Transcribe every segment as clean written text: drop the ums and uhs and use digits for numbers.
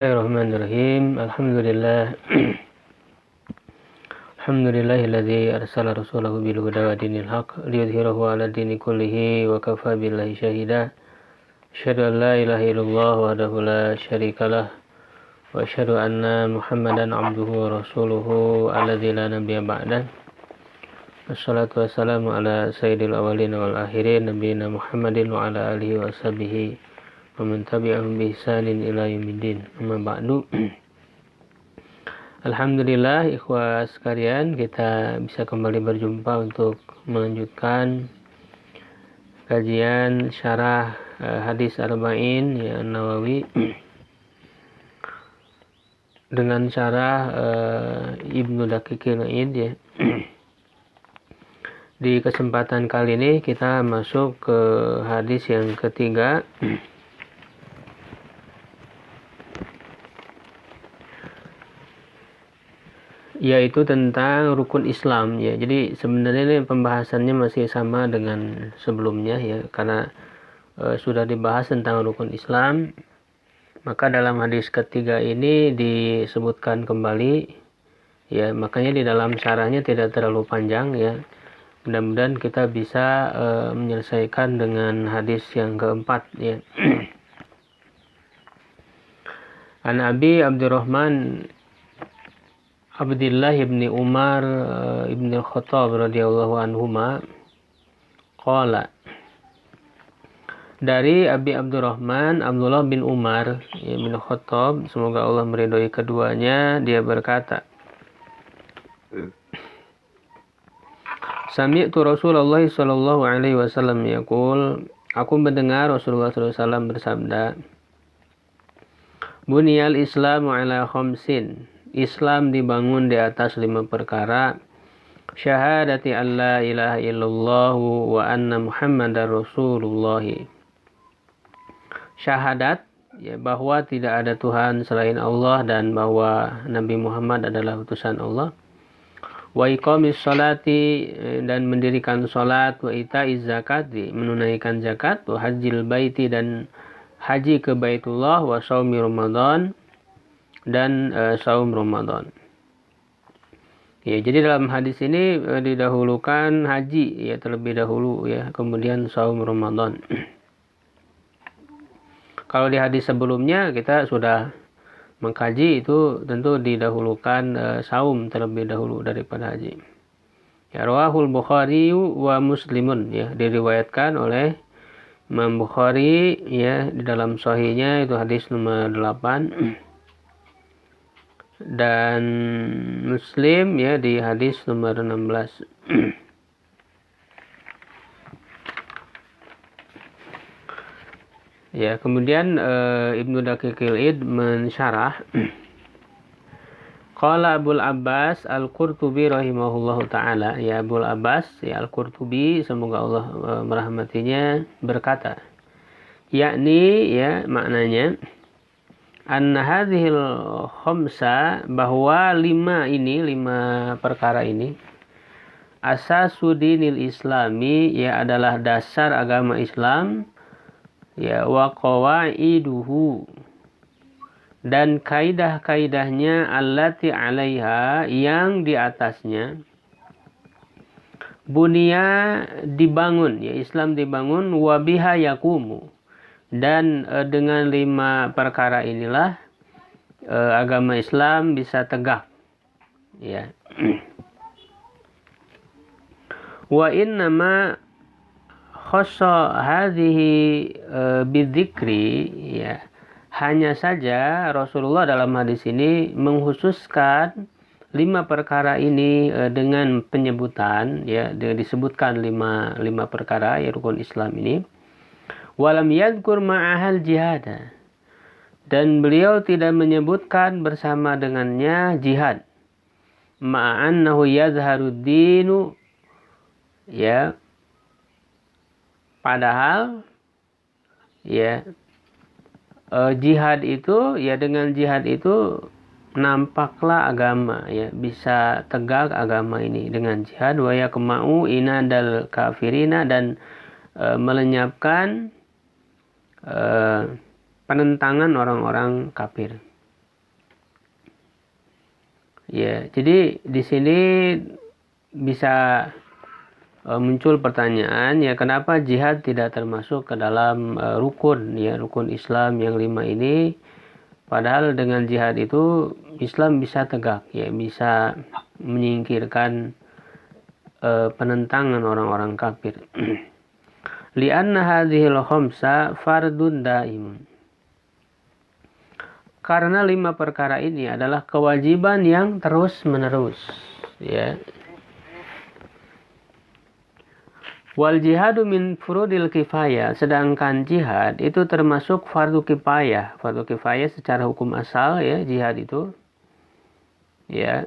Bismillahirrahmanirrahim. Alhamdulillah. Alhamdulillahilladzi arsala rasulahu bil huda wa dinil haq liyudhhirahu 'ala dini kullihi wa kafa billahi shahida. Asyhadu an la ilaha illallah wahdahu la syarikalah wa asyhadu anna Muhammadan 'abduhu wa rasuluhu alladzi la nabiyya ba'dah. Wassalatu wassalamu ala sayyidil awwalin wal akhirin nabiyina Muhammadin wa ala alihi wa sahbihi wa man tabi'ahum bi ihsanin ila yaumiddin. Amma ba'du. Alhamdulillah ikhwah sekalian, kita bisa kembali berjumpa untuk melanjutkan kajian syarah hadis arba'in ya Nawawi dengan syarah Ibnu Daqiqil Id ya. Di kesempatan kali ini kita masuk ke hadis yang ketiga, yaitu tentang rukun Islam ya. Jadi sebenarnya ini pembahasannya masih sama dengan sebelumnya ya, karena sudah dibahas tentang rukun Islam. Maka dalam hadis ketiga ini disebutkan kembali ya, makanya di dalam syarahnya tidak terlalu panjang ya. Mudah-mudahan kita bisa menyelesaikan dengan hadis yang keempat ya. An Abi Abdurrahman Abdullah ibn Umar ibn Khattab radhiyallahu anhuma qala, dari Abi Abdurrahman Abdullah bin Umar ibn Khattab, semoga Allah meridhai keduanya, dia berkata, Sami'tu Rasulullah sallallahu alaihi wasallam yaqul, aku mendengar Rasulullah sallallahu alaihi wasallam bersabda, Buniyal Islamu ala khamsin, Islam dibangun di atas 5 perkara. Syahadati an la ilaha illallah wa anna Muhammadar Rasulullah. Syahadat ya, bahwa tidak ada Tuhan selain Allah dan bahwa Nabi Muhammad adalah utusan Allah. Wa iqamis sholati, dan mendirikan salat, wa itaiz zakat, menunaikan zakat, wa hajjil baiti, dan haji ke Baitullah, wa shaumi Ramadan, dan saum Ramadan. Ya, jadi dalam hadis ini didahulukan haji ya terlebih dahulu ya, kemudian saum Ramadan. Kalau di hadis sebelumnya kita sudah mengkaji, itu tentu didahulukan saum terlebih dahulu daripada haji. Ya, rawahul Bukhari wa Muslimun ya, diriwayatkan oleh Imam Bukhari ya di dalam sahihnya, itu hadis nomor 8. Dan Muslim ya di hadis nomor 16. Ya, kemudian Ibnu Daqiqil Id mensyarah, Qala Abul Abbas Al-Qurtubi rahimahullahu ta'ala, ya Abul Abbas ya Al-Qurtubi, semoga Allah merahmatinya, berkata, yakni ya maknanya, anna hadhil khamsa, bahwa 5 perkara ini, asasudinil islami ya adalah dasar agama Islam ya, wa qawaiduhu, dan kaidah-kaidahnya, allati alaiha, yang di atasnya, bunia dibangun ya, Islam dibangun, wa biha yakumu, dan dengan 5 perkara inilah agama Islam bisa tegak ya. Wa innama khassa hadhihi bidzikri ya, hanya saja Rasulullah dalam hadis ini mengkhususkan 5 perkara ini dengan penyebutan ya, disebutkan 5 perkara ya rukun Islam ini. Walam yadhkur ma'ahal jihad, dan beliau tidak menyebutkan bersama dengannya jihad. Ma'annahu yadharud dinu ya, padahal ya jihad itu ya, dengan jihad itu nampaklah agama ya, bisa tegak agama ini dengan jihad. Wa yakma'u inadal kafirina, dan melenyapkan penentangan orang-orang kafir. Ya, jadi di sini bisa muncul pertanyaan, ya kenapa jihad tidak termasuk ke dalam rukun, ya rukun Islam yang 5 ini, padahal dengan jihad itu Islam bisa tegak, ya bisa menyingkirkan penentangan orang-orang kafir. Lianna hadhil khamsa fardun daimun. Karena 5 perkara ini adalah kewajiban yang terus menerus, ya. Wal jihadu min furudil kifayah, sedangkan jihad itu termasuk fardu kifayah. Fardu kifayah secara hukum asal, ya, jihad itu, ya.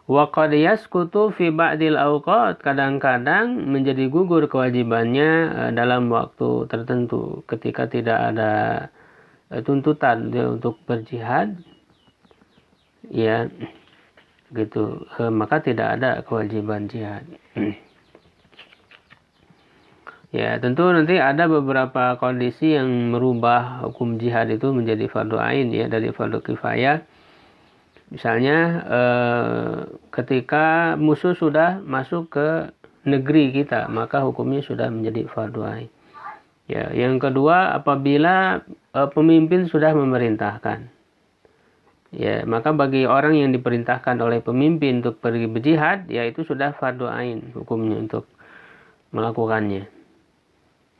Wa qad yasqutu fi ba'dil awqat, kadang-kadang menjadi gugur kewajibannya dalam waktu tertentu ketika tidak ada tuntutan untuk berjihad, ya. Gitu, maka tidak ada kewajiban jihad. Ya, tentu nanti ada beberapa kondisi yang merubah hukum jihad itu menjadi fardu ain, ya, dari fardu kifayah. Misalnya ketika musuh sudah masuk ke negeri kita, maka hukumnya sudah menjadi fardu ain. Ya, yang kedua, apabila pemimpin sudah memerintahkan, ya, maka bagi orang yang diperintahkan oleh pemimpin untuk pergi berjihad, ya itu sudah fardu ain hukumnya untuk melakukannya.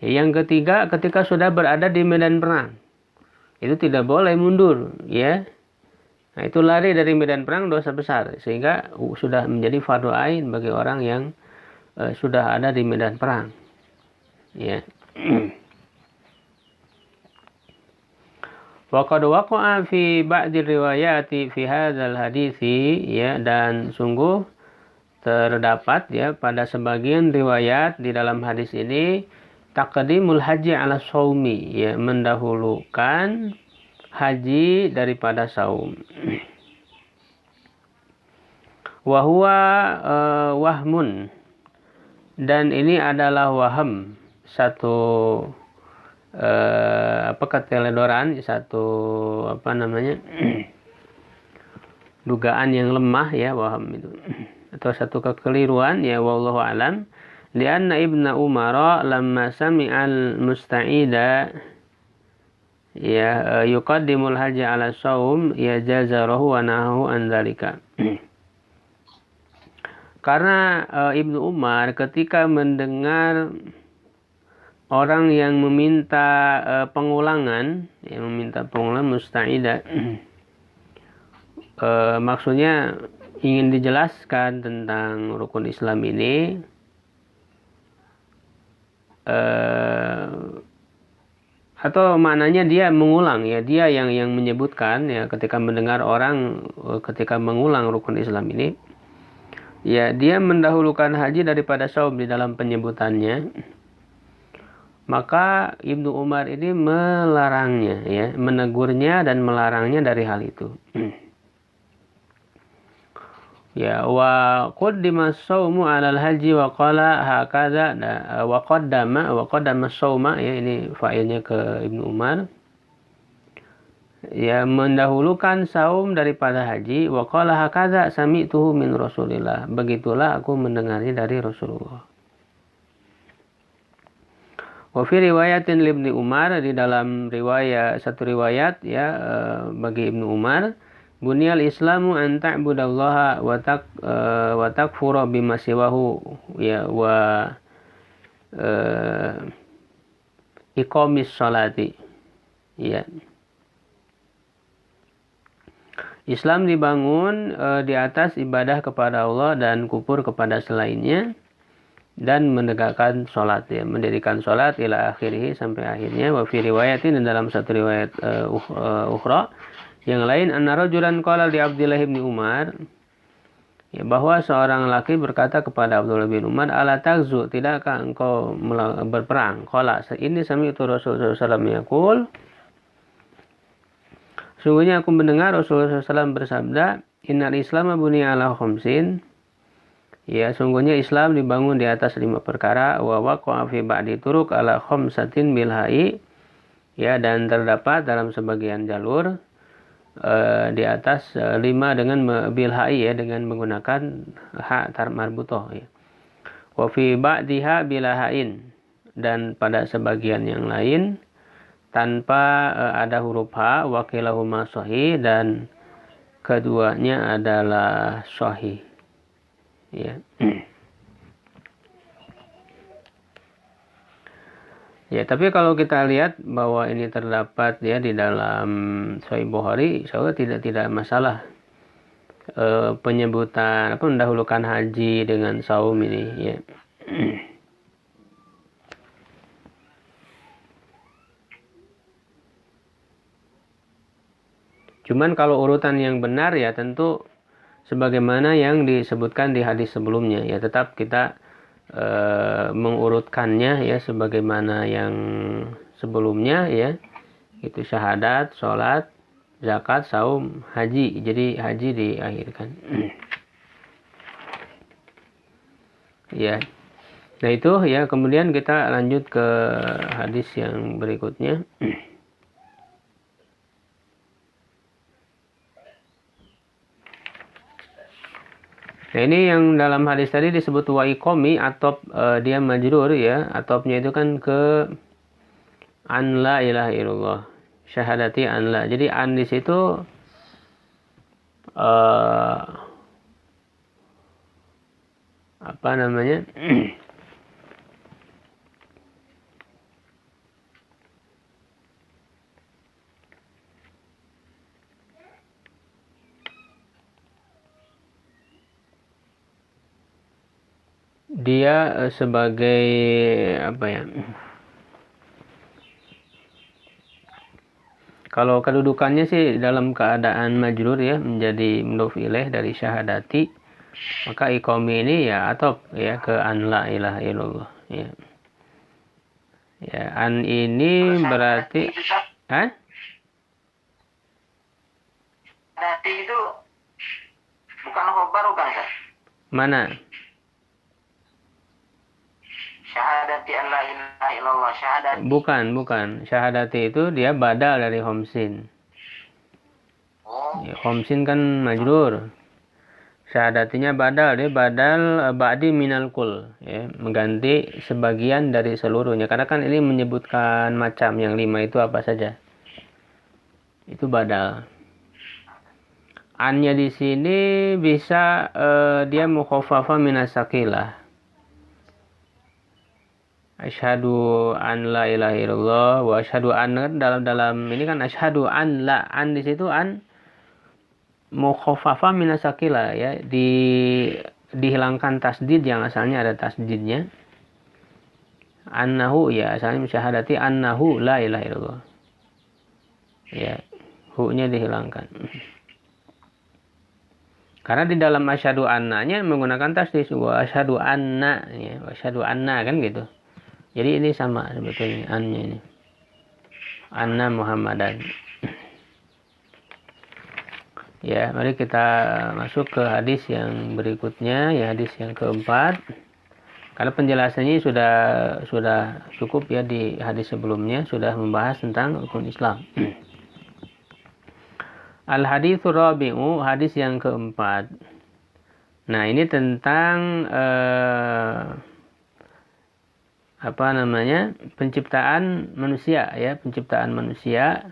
Ya, yang ketiga, ketika sudah berada di medan perang, itu tidak boleh mundur, ya. Nah, itu lari dari medan perang dosa besar, sehingga sudah menjadi fardu ain bagi orang yang sudah ada di medan perang, ya. Wa qad waqa'a fi ba'di riwayati fi hadzal hadithi, ya, dan sungguh terdapat, ya, pada sebagian riwayat di dalam hadis ini taqdimul haji ala shaumi, ya, mendahulukan haji daripada saum. Wa huwa wahmun, dan ini adalah waham, satu keteledoran, satu dugaan yang lemah, ya, waham itu, atau satu kekeliruan, ya, wallahu alam. Lianna Ibnu Umar lamma sami'al musta'ida, ya, yuqaddimul haji ala saum, ya, jazarahu wa nahahu an dzalika. Karena Ibnu Umar ketika mendengar orang yang meminta pengulangan, yang meminta pengulangan musta'ida, maksudnya ingin dijelaskan tentang rukun Islam ini, atau maknanya dia mengulang, ya, dia yang menyebutkan, ya, ketika mendengar orang ketika mengulang rukun Islam ini, ya, dia mendahulukan haji daripada saum di dalam penyebutannya. Maka Ibnu Umar ini melarangnya, ya, menegurnya dan melarangnya dari hal itu. Ya, wa qaddima as-saumu 'alal haji wa qala hakadha, wa qaddama as-sauma, ya, ini failnya ke Ibnu Umar. Ya, mendahulukan saum daripada haji, wa qala hakadha sami'tuhu min Rasulillah. Begitulah aku mendengarnya dari Rasulullah. Wa fi riwayatin li Ibnu Umar, di dalam satu riwayat, ya, bagi Ibnu Umar, bunyal Islamu an ta'budallaha wa takfura bima siwahu, ya, wa iqamis salati, ya. Islam dibangun di atas ibadah kepada Allah dan kufur kepada selainnya, dan menegakkan sholat, ya, mendirikan sholat ila akhirih, sampai akhirnya. Wa fi riwayatin, dalam satu riwayat ukhra yang lain, anna rajulan qala li Abdullah bin Umar, ya, bahwa seorang laki berkata kepada Abdullah bin Umar, ala tagzu, tidakkah engkau berperang? Qala, ini sami'tu Rasulullah SAW yaqul, sungguhnya aku mendengar Rasulullah SAW bersabda, innal Islam buniya ala khamsin, ya, sungguhnya Islam dibangun di atas 5 perkara, wa waqa'a fi ba'di turuq ala khamsatin bil ha'i, ya, dan terdapat dalam sebagian jalur di atas 5 dengan bil ha'i ya, dengan menggunakan ha marbutoh ya. Wa fi ba'diha bila ha'in, dan pada sebagian yang lain tanpa ada huruf ha, wa kilahuma sahih, dan keduanya adalah sahih ya. Ya, tapi kalau kita lihat bahwa ini terdapat ya di dalam Sahih Bukhari, insyaallah tidak masalah penyebutan mendahulukan haji dengan saum ini ya. Cuman kalau urutan yang benar ya tentu sebagaimana yang disebutkan di hadis sebelumnya ya, tetap kita mengurutkannya ya sebagaimana yang sebelumnya ya, itu syahadat, sholat, zakat, saum, haji. Jadi haji diakhirkan. Ya. Nah itu ya, kemudian kita lanjut ke hadis yang berikutnya. Nah ini yang dalam hadis tadi disebut wa iqami, atop dia majrur ya, atopnya itu kan ke an la ilaha illallah, syahadati an la. Jadi an di situ apa namanya? Dia sebagai apa ya? Kalau kedudukannya sih dalam keadaan majrur ya, menjadi mudhof ilaih dari syahadati, maka iqami ini ya atop ya ke an la ilaha illallah ya. Ya, an ini berarti Syahadati itu bukan khobar bukan Ustaz? Mana? Syahadati an la ilaha illallah, syahadati. Bukan. Syahadati itu dia badal dari homsin. Oh. Ya, homsin kan majrur. Syahadatinya badal, dia badal ba'di minal kul ya, mengganti sebagian dari seluruhnya. Karena kan ini menyebutkan macam yang 5 itu apa saja. Itu badal. Annya di sini bisa dia mukhaffafa minas saqilah. Asyhadu an la ilaha illallah wa asyhadu anna, dalam ini kan asyhadu an la, an di situ an mukhaffafa minas saqilah ya, dihilangkan tasdid yang asalnya ada tasdidnya. Annahu ya, asalnya syahadati annahu la ilaha illallah. Ya, hu-nya dihilangkan. Karena di dalam asyhadu annanya menggunakan tasdid, wa asyhadu anna ya, wa asyhadu anna kan gitu. Jadi ini sama sebetulnya an-nya ini. Anna Muhammadan. Ya, mari kita masuk ke hadis yang berikutnya, ya hadis yang keempat. Karena penjelasannya sudah cukup ya, di hadis sebelumnya sudah membahas tentang rukun Islam. Al-haditsul rabi'u, hadis yang keempat. Nah, ini tentang penciptaan manusia ya, penciptaan manusia,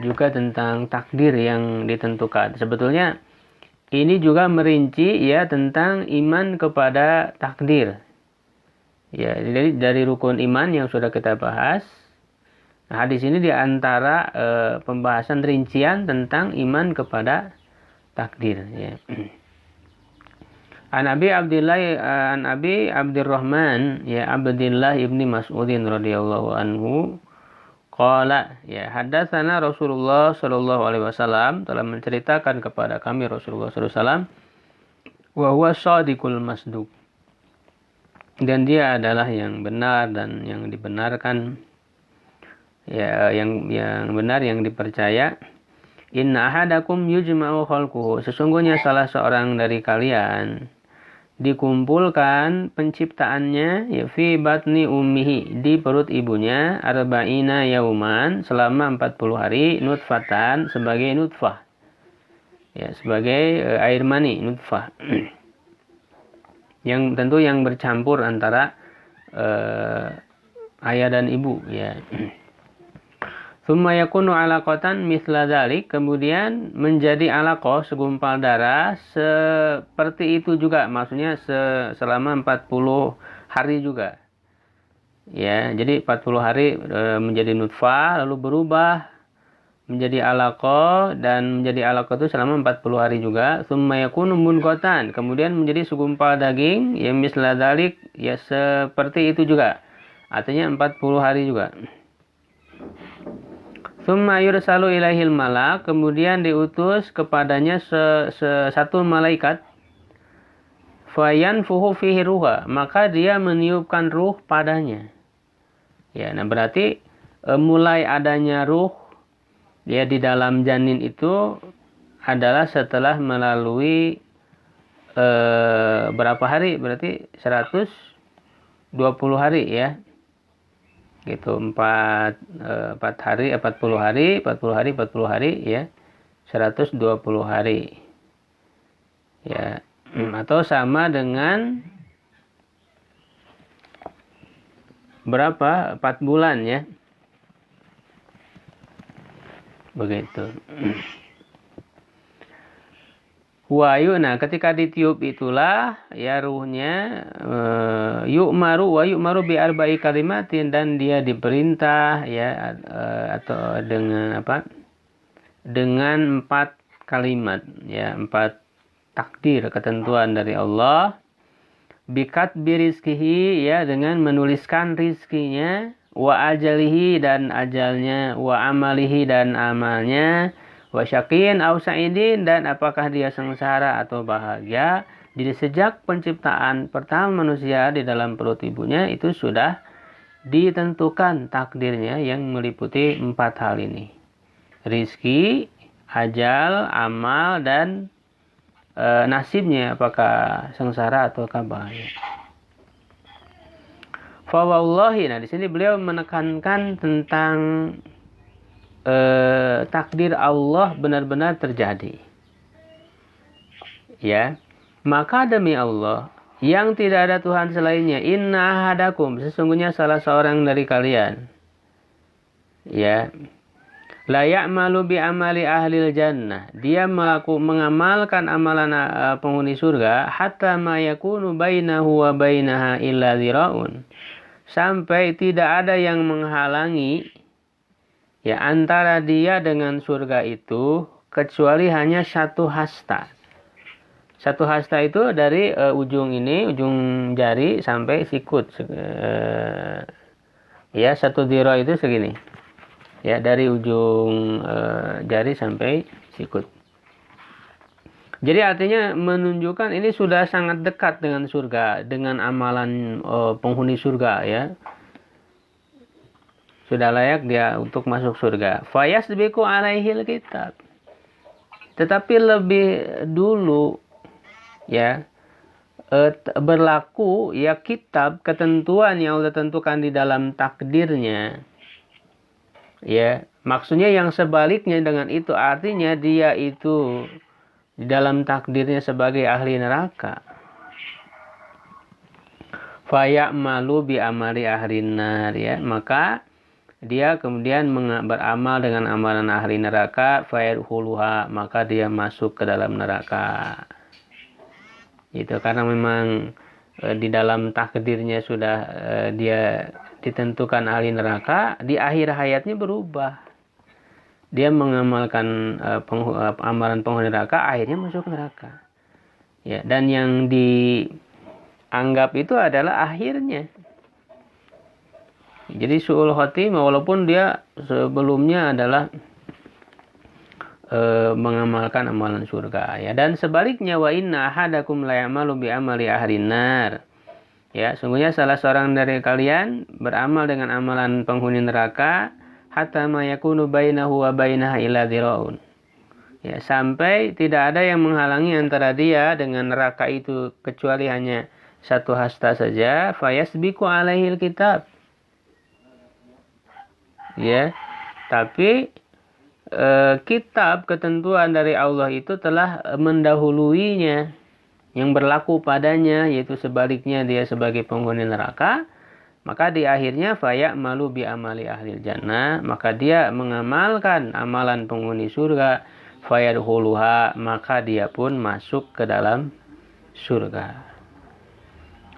juga tentang takdir yang ditentukan. Sebetulnya ini juga merinci ya tentang iman kepada takdir. Ya, dari rukun iman yang sudah kita bahas. Nah, hadis ini diantara pembahasan rincian tentang iman kepada takdir ya. An Abi Abdurrahman ya Abdullah ibni Mas'udin radhiyallahu anhu qala ya hadatsana Rasulullah sallallahu alaihi wasallam, telah menceritakan kepada kami Rasulullah sallallahu alaihi wasallam, wa huwa shadiqul masduq, dan dia adalah yang benar dan yang dibenarkan ya, yang benar yang dipercaya. Inna ahadakum yujma'u khalquhu, sesungguhnya salah seorang dari kalian dikumpulkan penciptaannya ya fi batni ummihi, di perut ibunya, arba'ina yauman, selama 40 hari, nutfatan, sebagai nutfah, ya, sebagai air mani, nutfah. Yang tentu yang bercampur antara ayah dan ibu, ya. Tsumma yakunu alaqatan mithla dzalik, kemudian menjadi alaqah, segumpal darah seperti itu juga, maksudnya selama 40 hari juga. Ya, jadi 40 hari menjadi nutfah, lalu berubah menjadi alaqah, dan menjadi alaqah itu selama 40 hari juga. Tsumma yakunu mudghatan, kemudian menjadi segumpal daging, ya mithla dzalik, ya seperti itu juga. Artinya 40 hari juga. Tsumma yursalu ilaihil malak, kemudian diutus kepadanya satu malaikat. Fayanfuhu fihi ruha, maka dia meniupkan ruh padanya. Ya, nah berarti mulai adanya ruh ya di dalam janin itu adalah setelah melalui berapa hari? Berarti 120 hari ya. Gitu, 40 hari ya, 120 hari ya, atau sama dengan berapa, 4 bulan ya, begitu. Wayu, nah ketika ditiup itulah ya ruhnya, yu'maru wa yu'maru bi arba'i kalimatin, dan dia diperintah ya atau dengan apa? Dengan 4 kalimat ya, 4 takdir, ketentuan dari Allah. Bikat birizkihi, ya, dengan menuliskan rizkinya, wa ajalihi, dan ajalnya, wa amalihi, dan amalnya, wa syaqiyin aw sa'idin, dan apakah dia sengsara atau bahagia. Jadi sejak penciptaan pertama manusia di dalam perut ibunya itu sudah ditentukan takdirnya yang meliputi 4 hal ini. Rizki, ajal, amal, dan nasibnya, apakah sengsara atau bahagia. Fa wallahi, nah di sini beliau menekankan tentang takdir Allah benar-benar terjadi. Ya, maka demi Allah yang tidak ada Tuhan selainnya, inna ahadakum, sesungguhnya salah seorang dari kalian, ya, la ya'malu bi amali ahlil jannah, dia mengamalkan amalan penghuni surga, hatta ma yakunu bainahu wa bainaha illa dzira'un, sampai tidak ada yang menghalangi ya antara dia dengan surga itu kecuali hanya 1 hasta. 1 hasta itu dari ujung ini, ujung jari sampai sikut. Ya, 1 dhira itu segini. Ya, dari ujung jari sampai sikut. Jadi artinya menunjukkan ini sudah sangat dekat dengan surga, dengan amalan penghuni surga ya. Sudah layak dia untuk masuk surga. Fayasbiqu alaihil kitab. Tetapi lebih dulu ya berlaku ya kitab, ketentuan yang Allah tentukan di dalam takdirnya. Ya, maksudnya yang sebaliknya dengan itu artinya dia itu di dalam takdirnya sebagai ahli neraka. Fayamalu bi amali ahli nar, ya, maka dia kemudian beramal dengan amalan ahli neraka, fayadkhuluha, maka dia masuk ke dalam neraka. Itu karena memang di dalam takdirnya sudah dia ditentukan ahli neraka, di akhir hayatnya berubah. Dia mengamalkan amalan penghuni neraka, akhirnya masuk neraka. Ya, dan yang dianggap itu adalah akhirnya. Jadi su'ul khotimah, walaupun dia sebelumnya adalah mengamalkan amalan surga, ya. Dan sebaliknya, wa inna ahadakum la ya'malu bi amali ahlin nar. Ya, sungguhnya salah seorang dari kalian beramal dengan amalan penghuni neraka, hatta ma yakunu bainahu wa bainaha illa dzira'un, Ya, sampai tidak ada yang menghalangi antara dia dengan neraka itu kecuali hanya satu hasta saja, fayasbiqu alaihil kitab. Ya, tapi kitab ketentuan dari Allah itu telah mendahuluinya, yang berlaku padanya, yaitu sebaliknya dia sebagai penghuni neraka. Maka di akhirnya fayak malu bi amali ahli jannah, maka dia mengamalkan amalan penghuni surga, fayadkhuluha, maka dia pun masuk ke dalam surga.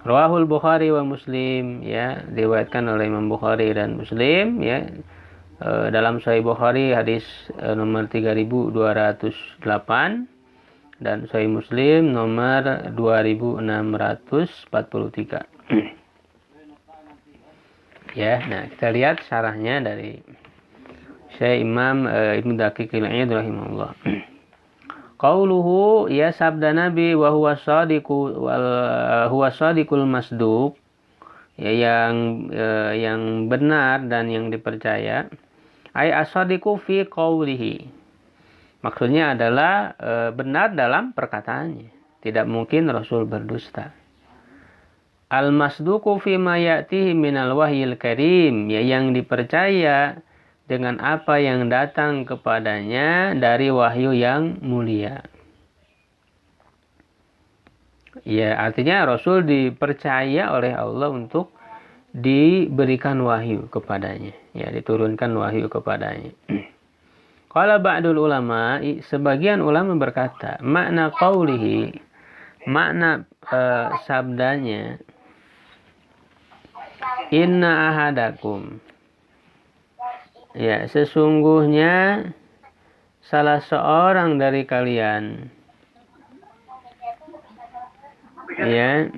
Rawahul Bukhari wa Muslim, ya, diriwayatkan oleh Imam Bukhari dan Muslim, ya. Dalam Sahih Bukhari hadis nomor 3208 dan Sahih Muslim nomor 2643. Ya, nah kita lihat syarahnya dari Syekh Imam Ibnu Daqiq al-Aid rahimahullah. Qauluhu, ya sabda Nabi wa huwa shadiqul masduq, ya, yang benar dan yang dipercaya. Ai as-shadiqu fi qaulihi. Maksudnya adalah benar dalam perkataannya. Tidak mungkin Rasul berdusta. Al-masduqu fi ma ya'tihi minal wahyil karim, ya, yang dipercaya dengan apa yang datang kepadanya dari wahyu yang mulia. Ya, artinya Rasul dipercaya oleh Allah untuk diberikan wahyu kepadanya, ya, diturunkan wahyu kepadanya. Qala ba'dul ulama, sebagian ulama berkata, makna qaulihi, makna sabdanya, inna ahadakum, ya, sesungguhnya salah seorang dari kalian, ya,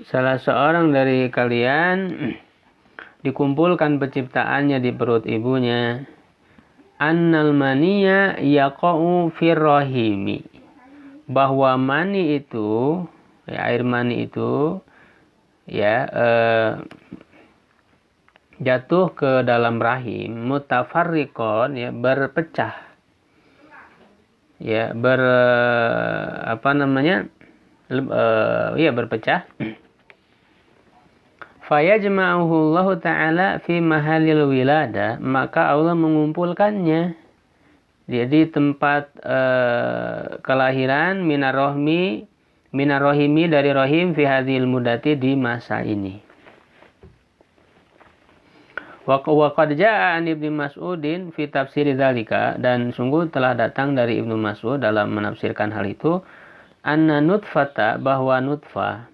salah seorang dari kalian dikumpulkan penciptaannya di perut ibunya, annal maniya yaqa'u fir rahimi, bahwa mani itu, ya, air mani itu, ya, jatuh ke dalam rahim, mutafarriqon, ya, berpecah, ya, berpecah. Fayajma'uhu Allah Ta'ala fi mahalil wilada, maka Allah mengumpulkannya di tempat kelahiran, minarrohimi dari rahim, fi hadhil mudati, di masa ini. Wa qad jaa'a an Ibnu Mas'udin fi tafsir dzalika, dan sungguh telah datang dari Ibnu Mas'ud dalam menafsirkan hal itu, anna nutfata, bahwa nutfah,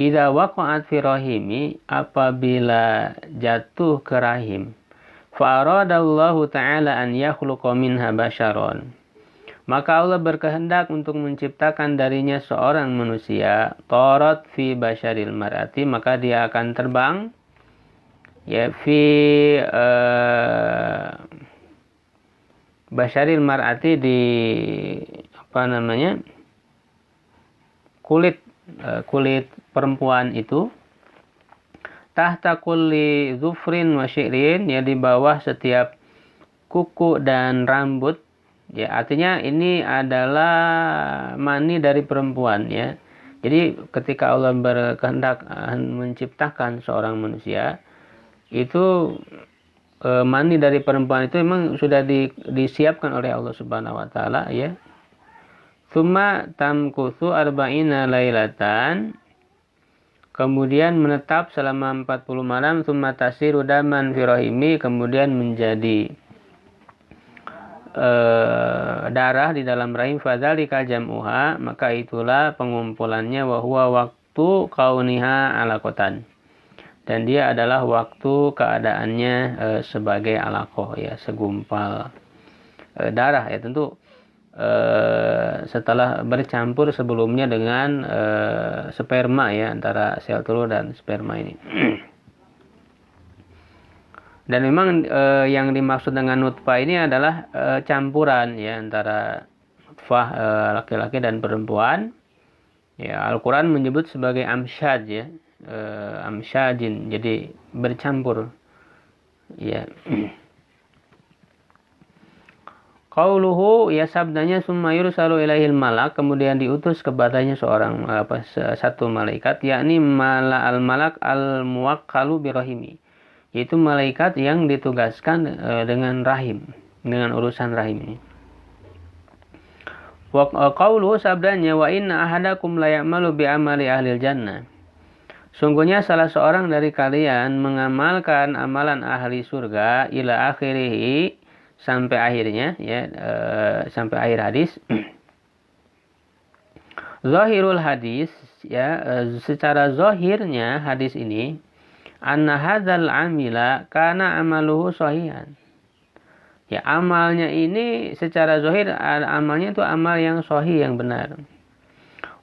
idza waqa'at fi rahimi, apabila jatuh ke rahim, fa aradallahu ta'ala an yakhluqa minha basharon, maka Allah berkehendak untuk menciptakan darinya seorang manusia, tarat fi basyaril mar'ati, maka dia akan terbang, ya, fi basyaril mar'ati, di kulit perempuan itu, tahta kulli zufrin wa syi'rin, ya, di bawah setiap kuku dan rambut, ya, artinya ini adalah mani dari perempuan, ya. Jadi ketika Allah berkehendak menciptakan seorang manusia, itu mani dari perempuan itu memang sudah disiapkan oleh Allah Subhanahu wa taala, ya. Tsumma tamkutsu arba'ina lailatan, kemudian menetap selama 40 malam, tsumma tasiru daman fi rahimi, kemudian menjadi darah di dalam rahim, fadzalika jam'uha, maka itulah pengumpulannya, wa huwa waktu kauniha alaqatan, dan dia adalah waktu keadaannya sebagai alaqah, ya, segumpal darah, ya, tentu setelah bercampur sebelumnya dengan sperma, ya, antara sel telur dan sperma ini. Dan memang yang dimaksud dengan nutfah ini adalah campuran, ya, antara nutfah laki-laki dan perempuan. Ya, Al-Quran menyebut sebagai amsyad, ya, amsyadin, jadi bercampur, ya. Qauluhu, ya sabdanya, summa yursalu ilaihil malak, kemudian diutus kepadanya satu malaikat, yakni al malak al muwakkalu birahimi, yaitu malaikat yang ditugaskan dengan rahim, dengan urusan rahim ini. Wa qauluhu, sabdanya, wa inna ahadakum la ya'malu bi amali ahlil jannah. Sungguhnya salah seorang dari kalian mengamalkan amalan ahli surga ila akhirih, sampai akhirnya, sampai akhir hadis. Zahirul hadis, secara zahirnya hadis ini, anna hadzal amila kana amaluhu sahihan. Ya, amalnya ini secara zahir, amalnya itu amal yang sahih, yang benar.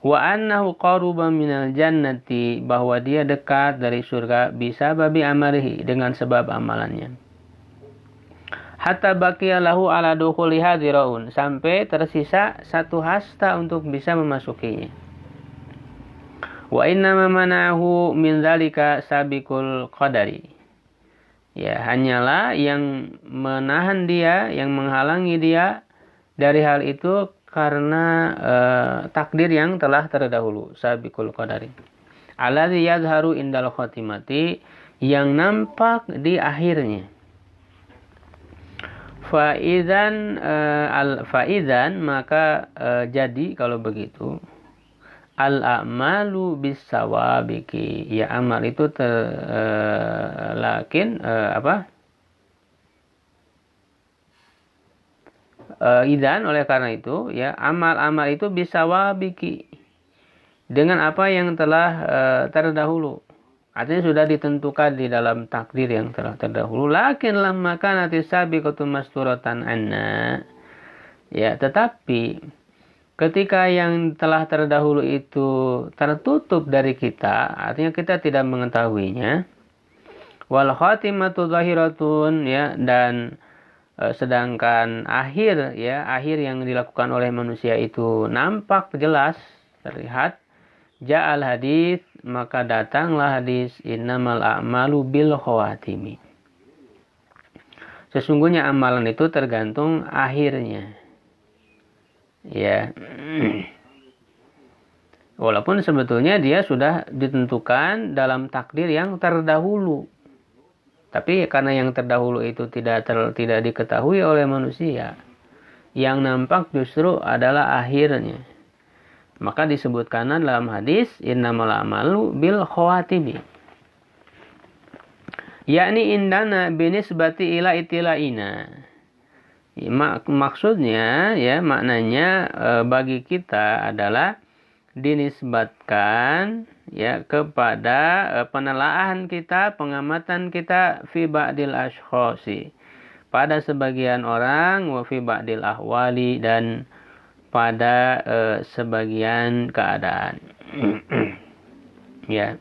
Wa annahu qaruba minal jannati, bahwa dia dekat dari surga bisa babi amalihi, dengan sebab amalannya. Hatta baqiya lahu ala dukhuliha dhiraun, sampai tersisa satu hasta untuk bisa memasukinya. Wa inna ma mana'ahu min dzalika sabiqul qadari. Ya, hanyalah yang menahan dia, yang menghalangi dia dari hal itu karena takdir yang telah terdahulu, sabiqul qadari. Alladzi yadhharu indal khatimati, yang nampak di akhirnya. Faizan maka jadi kalau begitu, al-a'malu bis-sawabiki, ya amal itu idzan, oleh karena itu, ya amal-amal itu bisawabiki, dengan apa yang telah terdahulu. Artinya sudah ditentukan di dalam takdir yang telah terdahulu. Lakin lamma kanati sabiqatu masturatan anna. Ya, tetapi ketika yang telah terdahulu itu tertutup dari kita, artinya kita tidak mengetahuinya. Wal khatimatu zahiratun, ya, dan sedangkan akhir yang dilakukan oleh manusia itu nampak jelas, terlihat. Ja'al hadis, maka datanglah hadis, innamal a'malu bil khawatimi. Sesungguhnya amalan itu tergantung akhirnya. Ya. Walaupun sebetulnya dia sudah ditentukan dalam takdir yang terdahulu. Tapi karena yang terdahulu itu tidak diketahui oleh manusia, yang nampak justru adalah akhirnya. Maka disebutkan dalam hadis, innamal a'malu bil khawatimi. Yakni indana binisbati ila itilaina. Maksudnya, ya, maknanya bagi kita adalah dinisbatkan, ya, kepada penelaahan kita, pengamatan kita fi ba'dil ashkhasi, pada sebagian orang, wa fi ba'dil ahwali, dan pada sebagian keadaan. Ya.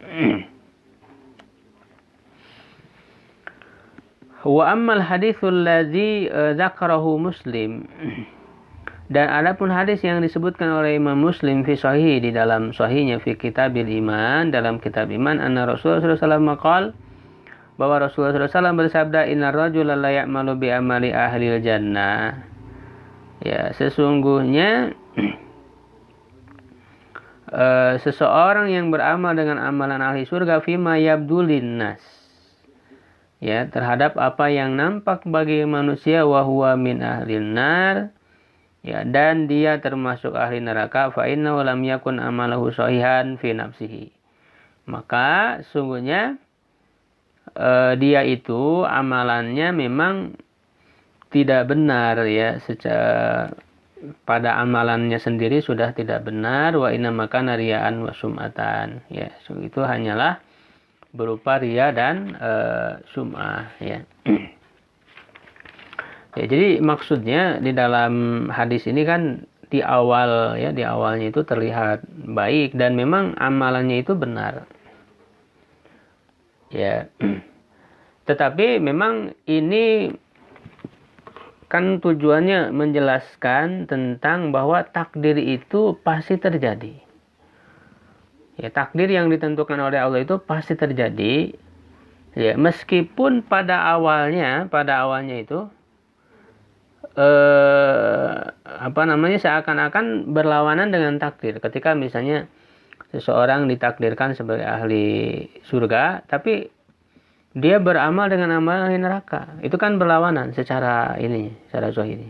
Wa ammal haditsul ladzi dzakarahu Muslim, dan adapun hadis yang disebutkan oleh Imam Muslim fi sahih, di dalam sahihnya, fi kitabil iman, dalam kitab iman, anna Rasulullah sallallahu alaihi wasallam qala, bahwa Rasulullah sallallahu alaihi wasallam bersabda, innar rajula la ya'malu bi amali ahlil jannah. Ya, sesungguhnya seseorang yang beramal dengan amalan ahli surga fima yabdulin nas, ya, terhadap apa yang nampak bagi manusia, wa huwa min ahlin nar, ya, dan dia termasuk ahli neraka, fa inna lam yakun amalahu sahihan fi nafsihi, maka sungguhnya dia itu amalannya memang tidak benar, ya, secara pada amalannya sendiri sudah tidak benar. Wa inna makana riya'an wa sum'atan, ya, itu hanyalah berupa riya dan sum'ah, ya. Ya, jadi maksudnya di dalam hadis ini kan di awalnya itu terlihat baik dan memang amalannya itu benar, ya. Tetapi memang ini kan tujuannya menjelaskan tentang bahwa takdir itu pasti terjadi. Ya, takdir yang ditentukan oleh Allah itu pasti terjadi. Ya, meskipun pada awalnya itu seakan-akan berlawanan dengan takdir. Ketika misalnya seseorang ditakdirkan sebagai ahli surga, tapi dia beramal dengan amalan ahli neraka. Itu kan berlawanan secara zahir.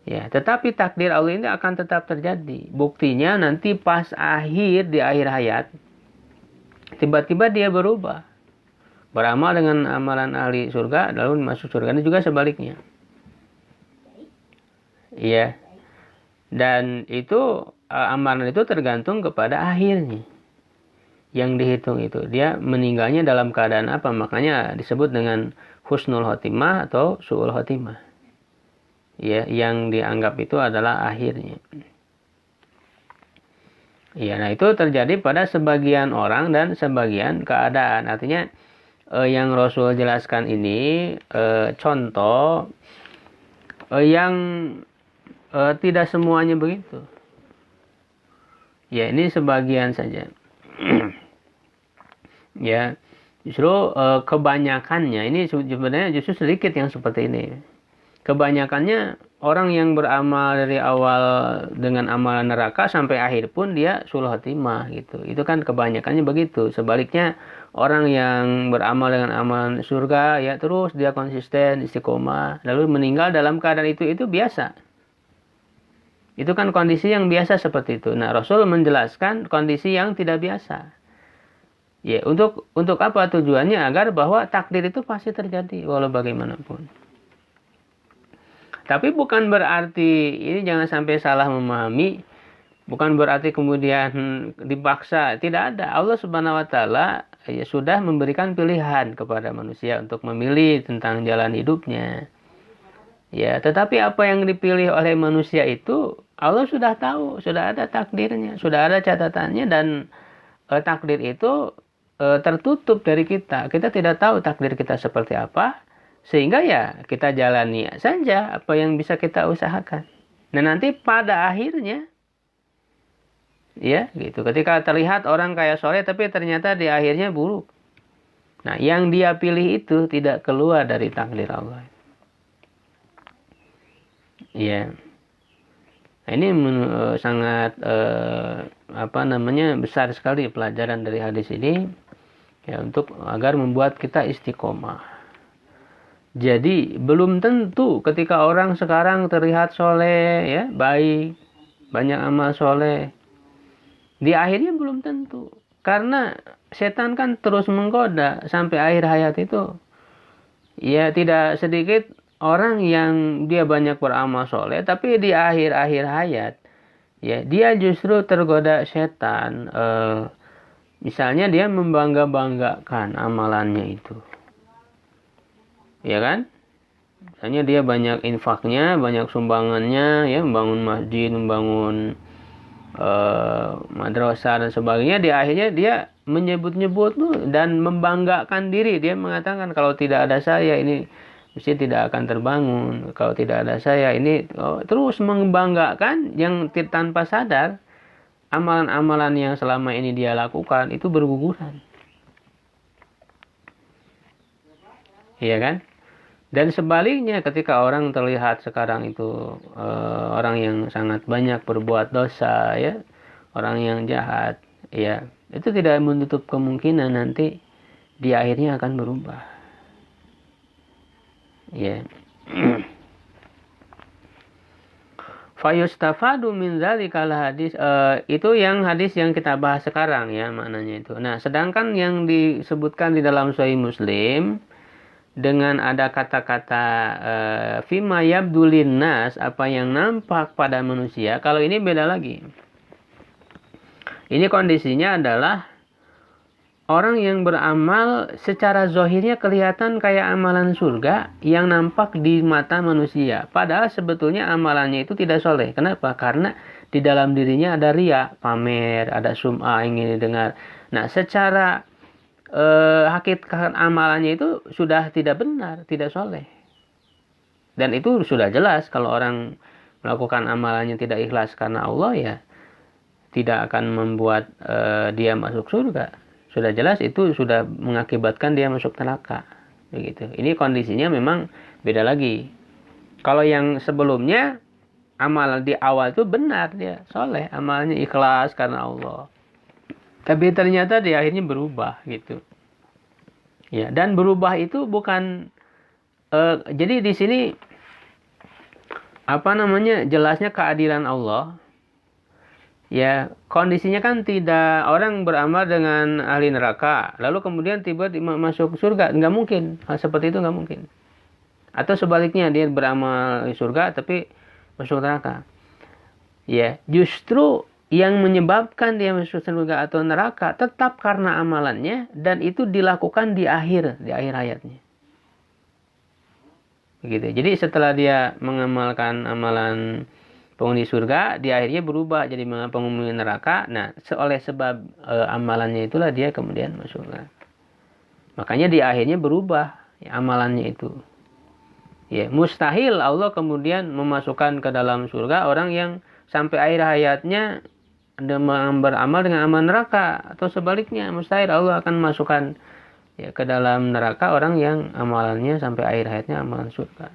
Ya, tetapi takdir Allah ini akan tetap terjadi. Buktinya nanti pas di akhir hayat, tiba-tiba dia berubah. Beramal dengan amalan ahli surga, lalu masuk surga. Dan juga sebaliknya. Iya. Dan itu amalan itu tergantung kepada akhirnya. Yang dihitung itu. Dia meninggalnya dalam keadaan apa? Makanya disebut dengan husnul khotimah atau su'ul khotimah. Ya, yang dianggap itu adalah akhirnya. Ya, nah itu terjadi pada sebagian orang dan sebagian keadaan. Artinya yang Rasul jelaskan ini contoh yang tidak semuanya begitu. Ya, ini sebagian saja. Ya, justru kebanyakannya ini sebenarnya justru sedikit yang seperti ini. Kebanyakannya orang yang beramal dari awal dengan amalan neraka sampai akhir pun dia sulh khotimah gitu. Itu kan kebanyakannya begitu. Sebaliknya orang yang beramal dengan amalan surga ya terus dia konsisten istiqomah lalu meninggal dalam keadaan itu biasa. Itu kan kondisi yang biasa seperti itu. Nah, Rasul menjelaskan kondisi yang tidak biasa. Ya, untuk apa tujuannya? Agar bahwa takdir itu pasti terjadi walau bagaimanapun. Tapi bukan berarti, ini jangan sampai salah memahami, bukan berarti kemudian dipaksa. Tidak ada. Allah Subhanahu wa Ta'ala ya sudah memberikan pilihan kepada manusia untuk memilih tentang jalan hidupnya. Ya, tetapi apa yang dipilih oleh manusia itu Allah sudah tahu, sudah ada takdirnya, sudah ada catatannya, dan takdir itu tertutup dari kita. Kita tidak tahu takdir kita seperti apa. Sehingga ya kita jalani saja apa yang bisa kita usahakan. Nah, nanti pada akhirnya ya gitu. Ketika terlihat orang kaya soleh tapi ternyata di akhirnya buruk. Nah, yang dia pilih itu tidak keluar dari takdir Allah. Ya. Nah, ini sangat besar sekali pelajaran dari hadis ini ya, untuk agar membuat kita istiqomah. Jadi belum tentu ketika orang sekarang terlihat soleh, ya baik, banyak amal soleh, di akhirnya belum tentu. Karena setan kan terus menggoda sampai akhir hayat itu. Ya tidak sedikit orang yang dia banyak beramal soleh, tapi di akhir hayat, ya dia justru tergoda setan. Misalnya dia membangga-banggakan amalannya itu. Ya kan? Misalnya dia banyak infaknya, banyak sumbangannya, ya membangun masjid, membangun madrasah dan sebagainya. Di akhirnya dia menyebut-nyebut dan membanggakan diri. Dia mengatakan kalau tidak ada saya ini mesti tidak akan terbangun. Kalau tidak ada saya ini terus membanggakan yang tanpa sadar amalan-amalan yang selama ini dia lakukan itu berguguran. Iya kan? Dan sebaliknya ketika orang terlihat sekarang itu orang yang sangat banyak berbuat dosa, ya, orang yang jahat, ya, itu tidak menutup kemungkinan nanti di akhirnya akan berubah. Ya. Fayustafadu min dzalikal hadis, itu yang hadis yang kita bahas sekarang ya maknanya itu. Nah, sedangkan yang disebutkan di dalam Sahih Muslim dengan ada kata-kata fima yabdulin nas, apa yang nampak pada manusia, kalau ini beda lagi. Ini kondisinya adalah orang yang beramal secara zahirnya kelihatan kayak amalan surga yang nampak di mata manusia. Padahal sebetulnya amalannya itu tidak soleh. Kenapa? Karena di dalam dirinya ada riya, pamer, ada sum'ah, ingin didengar. Nah, secara hakikat amalannya itu sudah tidak benar, tidak soleh. Dan itu sudah jelas kalau orang melakukan amalannya tidak ikhlas karena Allah, ya tidak akan membuat dia masuk surga. Sudah jelas itu sudah mengakibatkan dia masuk neraka. Begitu. Ini kondisinya memang beda lagi. Kalau yang sebelumnya amal di awal itu benar, dia soleh, amalnya ikhlas karena Allah. Tapi ternyata di akhirnya berubah gitu. Ya, dan berubah itu bukan jadi di sini jelasnya keadilan Allah. Ya, kondisinya kan tidak orang beramal dengan ahli neraka, lalu kemudian tiba-tiba masuk surga, nggak mungkin. Hal seperti itu nggak mungkin. Atau sebaliknya, dia beramal di surga tapi masuk neraka. Ya, justru yang menyebabkan dia masuk surga atau neraka tetap karena amalannya, dan itu dilakukan di akhir hayatnya. Begitu. Jadi setelah dia mengamalkan amalan penghuni surga, di akhirnya berubah jadi penghuni neraka. Nah, oleh sebab amalannya itulah dia kemudian masuk neraka. Makanya di akhirnya berubah ya, amalannya itu. Ya, mustahil Allah kemudian memasukkan ke dalam surga orang yang sampai akhir hayatnya beramal dengan amal neraka, atau sebaliknya mustahil Allah akan masukkan ya ke dalam neraka orang yang amalannya sampai akhir hayatnya amalan surga.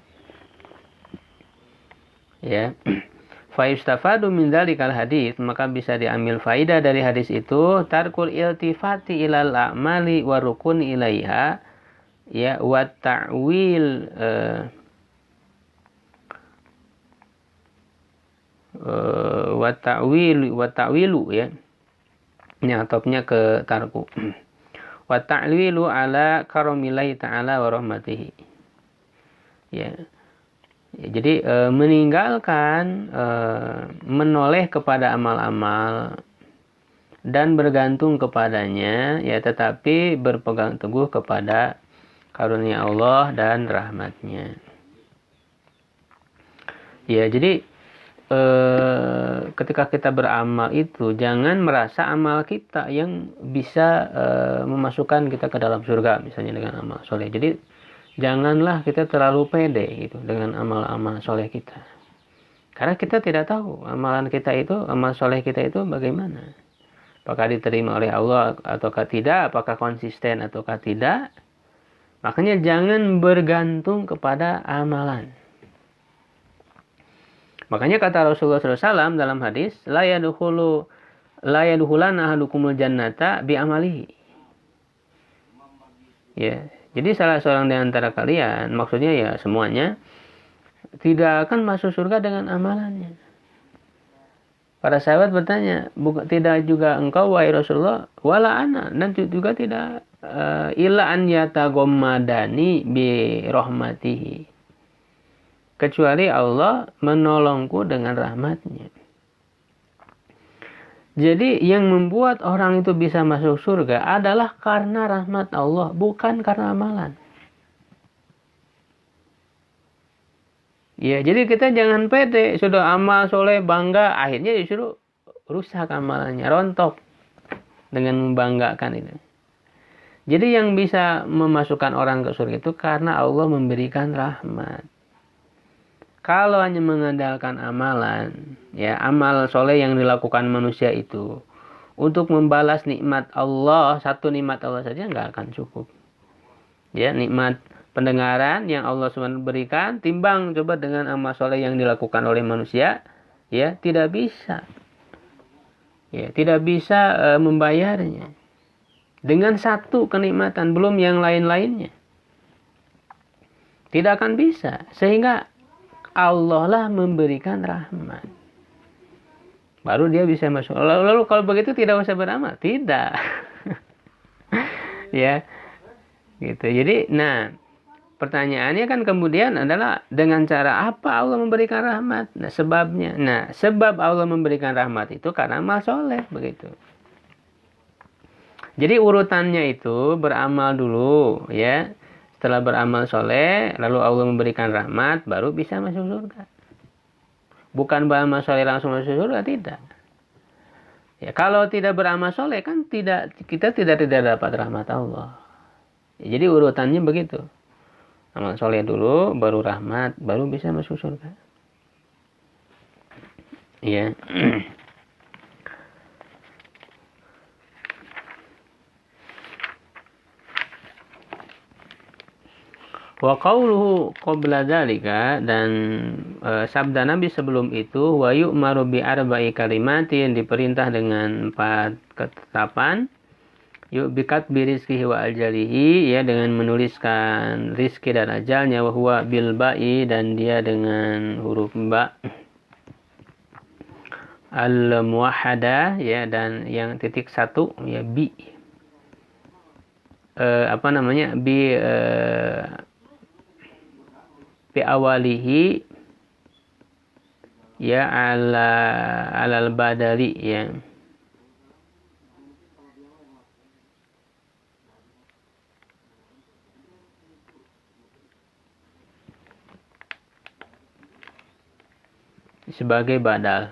Ya. Fa yustafadu min dzalikal hadits, maka bisa diambil faidah dari hadis itu, tarkul iltifati ilal a'mali wa rukun ilaiha, ya, wa ta'wil wa ta'wilu ya. Ini atopnya ke tarku. Wa ta'wilu ala karamillahi ta'ala wa rahmatihi. Ya. Ya, jadi meninggalkan menoleh kepada amal-amal dan bergantung kepadanya, ya, tetapi berpegang teguh kepada karunia Allah dan rahmatnya. Ya, jadi ketika kita beramal itu jangan merasa amal kita yang bisa memasukkan kita ke dalam surga, misalnya dengan amal soleh. Jadi janganlah kita terlalu pede gitu dengan amal-amal soleh kita. Karena kita tidak tahu amalan kita itu, amal soleh kita itu bagaimana. Apakah diterima oleh Allah ataukah tidak, apakah konsisten ataukah tidak. Makanya jangan bergantung kepada amalan. Makanya kata Rasulullah SAW dalam hadis, la yadkhulana ahadukumul jannata bi amalihi. Ya. Jadi salah seorang di antara kalian, maksudnya ya semuanya, tidak akan masuk surga dengan amalannya. Para sahabat bertanya, tidak juga engkau wahai Rasulullah, wala ana, dan juga tidak illa an yatagommadani bi rahmatihi. Kecuali Allah menolongku dengan rahmatnya. Jadi yang membuat orang itu bisa masuk surga adalah karena rahmat Allah, bukan karena amalan. Ya, jadi kita jangan pede, sudah amal soleh bangga, akhirnya disuruh rusak amalannya, rontok dengan membanggakan itu. Jadi yang bisa memasukkan orang ke surga itu karena Allah memberikan rahmat. Kalau hanya mengandalkan amalan, ya, amal soleh yang dilakukan manusia itu untuk membalas nikmat Allah, satu nikmat Allah saja nggak akan cukup. Ya, nikmat pendengaran yang Allah SWT berikan, timbang coba dengan amal soleh yang dilakukan oleh manusia, ya, tidak bisa. Ya, tidak bisa membayarnya. Dengan satu kenikmatan, belum yang lain-lainnya. Tidak akan bisa. Sehingga Allah lah memberikan rahmat. Baru dia bisa masuk. Lalu kalau begitu tidak usah beramal? Tidak. Ya. Gitu. Jadi, nah, pertanyaannya kan kemudian adalah dengan cara apa Allah memberikan rahmat? Nah, sebabnya. Nah, sebab Allah memberikan rahmat itu karena amal soleh, begitu. Jadi urutannya itu beramal dulu, ya. Setelah beramal soleh, lalu Allah memberikan rahmat, baru bisa masuk surga. Bukan beramal soleh langsung masuk surga, tidak. Ya, kalau tidak beramal soleh kan kita tidak dapat rahmat Allah. Ya, jadi urutannya begitu. Amal soleh dulu, baru rahmat, baru bisa masuk surga. Ya. Wa qauluhu qabla dzalika, dan sabda Nabi sebelum itu, wa yu'maru bi arba'i kalimatin, diperintah dengan 4 ketetapan. Bikat birizkihi wa ajalihi, ya, dengan menuliskan rizki dan ajalnya, wa huwa bil ba'i, dan dia dengan huruf ba. Al muwahhada, ya, dan yang titik 1, ya, bi. Bi awalihi, ya, alal badali, ya. Sebagai badal.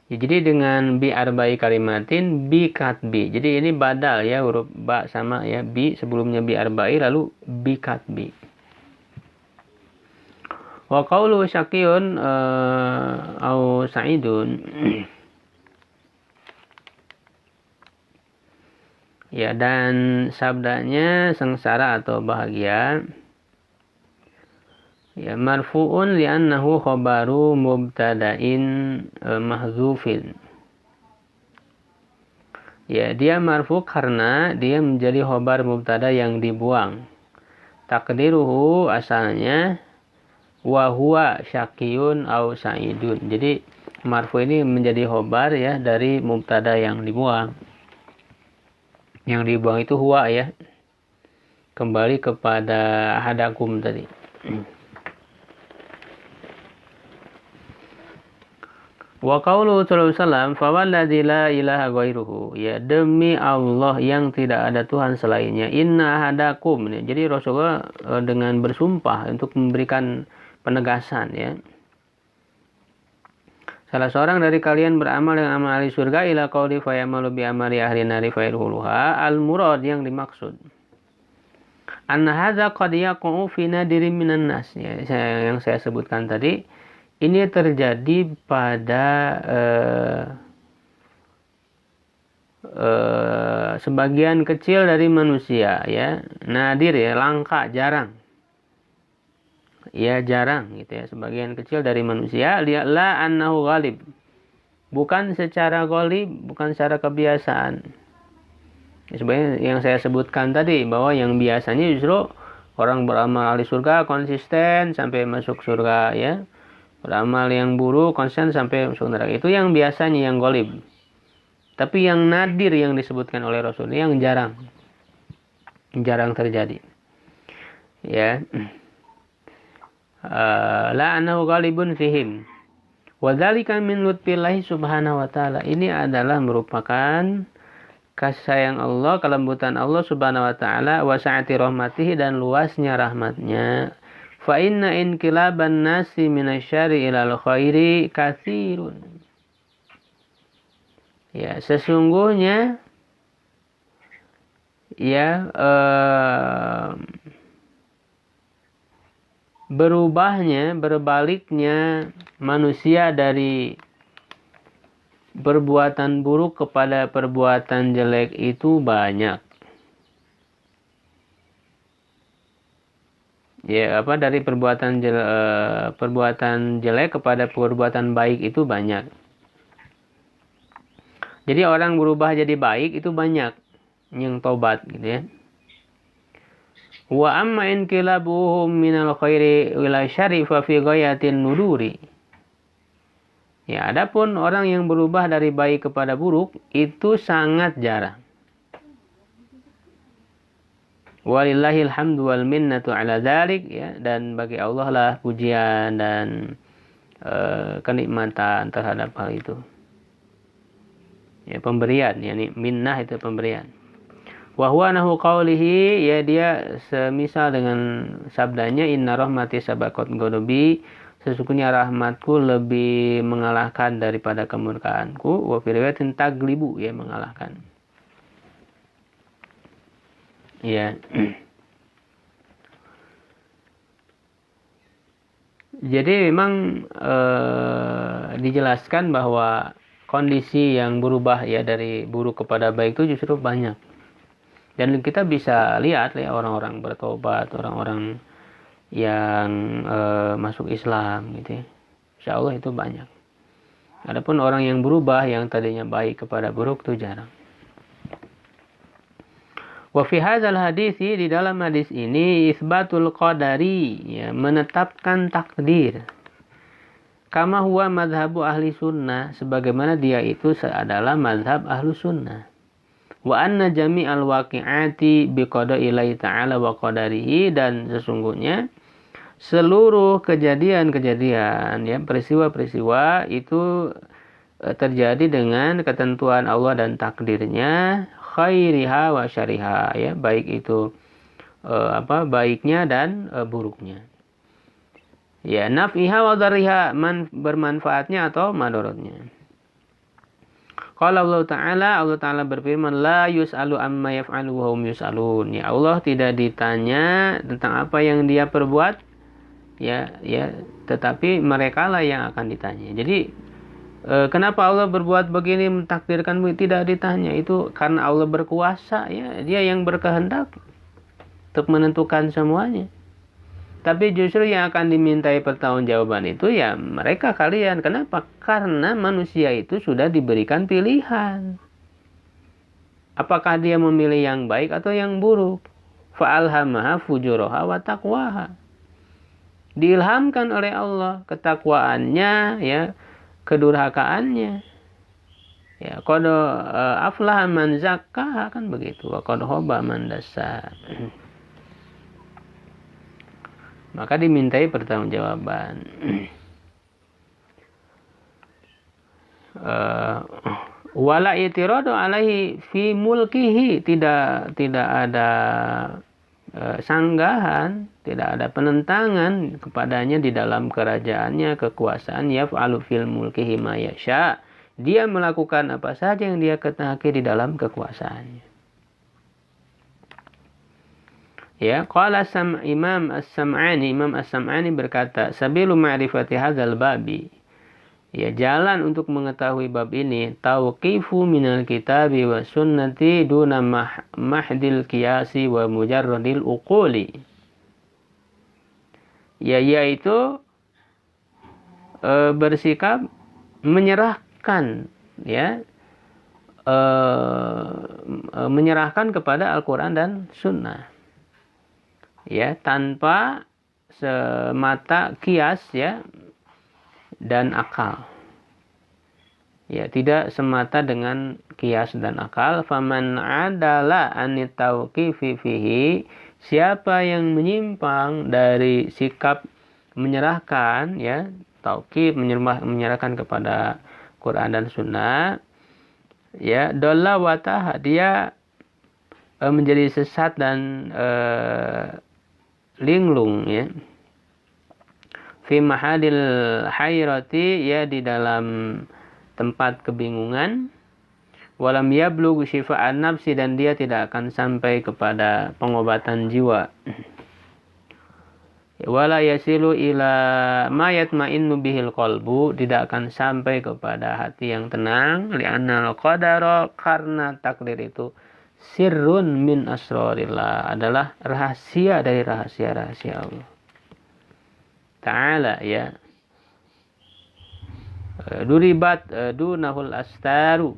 Ya, jadi dengan bi arba'i kalimatin bi katbi. Jadi ini badal, ya, huruf ba sama, ya, bi sebelumnya bi arba'i lalu bi katbi. Wa qawlu syaqiyun au sa'idun. Ya, dan sabdanya sengsara atau bahagia. Ya, marfu'un li'annahu khabaru mubtada'in mahzufin. Ya, dia marfu karena dia menjadi khabar mubtada yang dibuang. Takdiruhu, asalnya wa huwa syaqiyun au sa'idun. Jadi marfu ini menjadi khabar, ya, dari mubtada yang dibuang. Yang dibuang itu huwa, ya. Kembali kepada hadakum tadi. Wa qauluhu sallallahu alaihi wasallam, fa walladzi la ilaha ghairuhu, ya, demi Allah yang tidak ada Tuhan selainnya, inna ahadakum. Jadi Rasulullah dengan bersumpah untuk memberikan penegasan, ya. Salah seorang dari kalian beramal dengan amal ahli surga ila qauli fa ya'malu bi amali ahli nari fa yadkhuluha. Al murad, yang dimaksud, anna hadza qad yaqa'u fi nadirin minan nas, ya, yang saya sebutkan tadi. Ini terjadi pada sebagian kecil dari manusia, ya. Nadir, ya, langka, jarang. Ya, jarang, gitu, ya. Sebagian kecil dari manusia, la annahu ghalib. Bukan secara ghalib, bukan secara kebiasaan. Sebenarnya yang saya sebutkan tadi, bahwa yang biasanya justru orang beramal ahli surga konsisten sampai masuk surga, ya. Beramal yang buruk konsisten sampai masuk neraka. Itu yang biasanya, yang ghalib. Tapi yang nadir yang disebutkan oleh Rasul, yang jarang terjadi, ya. La annahu ghalibun fihim. Wa dzalika min lutfillahi subhanahu wa ta'ala. Ini adalah merupakan kasih sayang Allah, kelembutan Allah subhanahu wa ta'ala, wa sa'ati rahmatihi, dan luasnya rahmatnya. Fa inna inqilaban nasi minasyari ilal khairi katsirun. Ya, sesungguhnya, ya, berbaliknya manusia dari perbuatan buruk kepada perbuatan jelek itu banyak. Ya, dari perbuatan jelek kepada perbuatan baik itu banyak. Jadi orang berubah jadi baik itu banyak yang tobat, gitu, ya. Wa amma inqilabuhum minal khairi ila syarri fa fi ghayatin nuduri. Ya, adapun orang yang berubah dari baik kepada buruk itu sangat jarang. Walillahil hamdu wal minnatu ala dzalik, ya, dan bagi Allah lah pujian dan kenikmatan terhadap hal itu. Ya, pemberian, yakni minnah itu pemberian. Wa huwa nahu qaulihi, ya, dia semisal dengan sabdanya, inna rahmati sabaqat ghadabi, sesungguhnya rahmatku lebih mengalahkan daripada kemurkaanku. Wa fi riwayatin taglibu, ya, mengalahkan. Ya. Jadi memang dijelaskan bahwa kondisi yang berubah, ya, dari buruk kepada baik itu justru banyak. Dan kita bisa lihat, ya, orang-orang bertobat, orang-orang yang masuk Islam gitu ya. Insya Allah itu banyak. Adapun orang yang berubah yang tadinya baik kepada buruk itu jarang. Wa fi hadzal hadisi, di dalam hadis ini isbatul qadari, ya, menetapkan takdir. Kama huwa madhabu ahli sunnah, sebagaimana dia itu adalah madhab ahlu sunnah. Wa anna jami'al waqi'ati biqada'illahi ta'ala wa qadarihi, dan sesungguhnya seluruh kejadian-kejadian, ya, peristiwa-peristiwa itu terjadi dengan ketentuan Allah dan takdirnya, khairiha wa syariha, ya, baik itu baiknya dan buruknya. Ya, naf'iha wa dharriha, bermanfaatnya atau madorotnya. Qala Allah Ta'ala berfirman, la yus'alu amma yaf'alu wa hum yus'alun. Ya, Allah tidak ditanya tentang apa yang dia perbuat, ya, tetapi merekalah yang akan ditanya. Jadi kenapa Allah berbuat begini, mentakdirkan begini, tidak ditanya. Itu karena Allah berkuasa, ya, dia yang berkehendak untuk menentukan semuanya. Tapi justru yang akan dimintai pertanggungjawaban itu ya mereka, kalian. Kenapa? Karena manusia itu sudah diberikan pilihan. Apakah dia memilih yang baik atau yang buruk? Fa'alhamaha fujuraha wa taqwaha. Diilhamkan oleh Allah ketakwaannya, ya, kedurhakaannya. Ya, qad aflaha man zakkaha, kan begitu. Wa qad khaba man dassaha. Maka dimintai pertanggungjawaban. Wala itiradu alaihi fi mulkihi, tidak ada sanggahan, tidak ada penentangan kepadanya di dalam kerajaannya, kekuasaan. Yaf'alu fil mulkihi ma yasha, dia melakukan apa saja yang dia kehendaki di dalam kekuasaannya. Ya, qala Imam As-Sam'ani berkata, sabilu ma'rifati hadzal babi, ya, jalan untuk mengetahui bab ini, tauqifu minal kitabi wa sunnati duna mahdil qiyasi wa mujarradil uquli. Ya, yaitu bersikap menyerahkan, ya, menyerahkan kepada Al-Quran dan Sunnah, ya, tanpa semata kias, ya, dan akal, ya, tidak semata dengan kias dan akal. Faman adala anit tauqifi fihi, siapa yang menyimpang dari sikap menyerahkan, ya, tauqif, menyerahkan kepada Quran dan Sunnah, ya, dhalla wa taha, dia menjadi sesat dan linglung, ya, fi mahadil hayrati, ya, di dalam tempat kebingungan. Walam yablugh syifa'an nafsi, dan dia tidak akan sampai kepada pengobatan jiwa. Wala yasilu ila ma yatma'innu bihil qalbu, tidak akan sampai kepada hati yang tenang. Li'annal qadara, karena takdir itu sirrun min asrarillah, adalah rahasia dari rahasia-rahasia Allah Ta'ala, ya. Duribat dunahul astaru,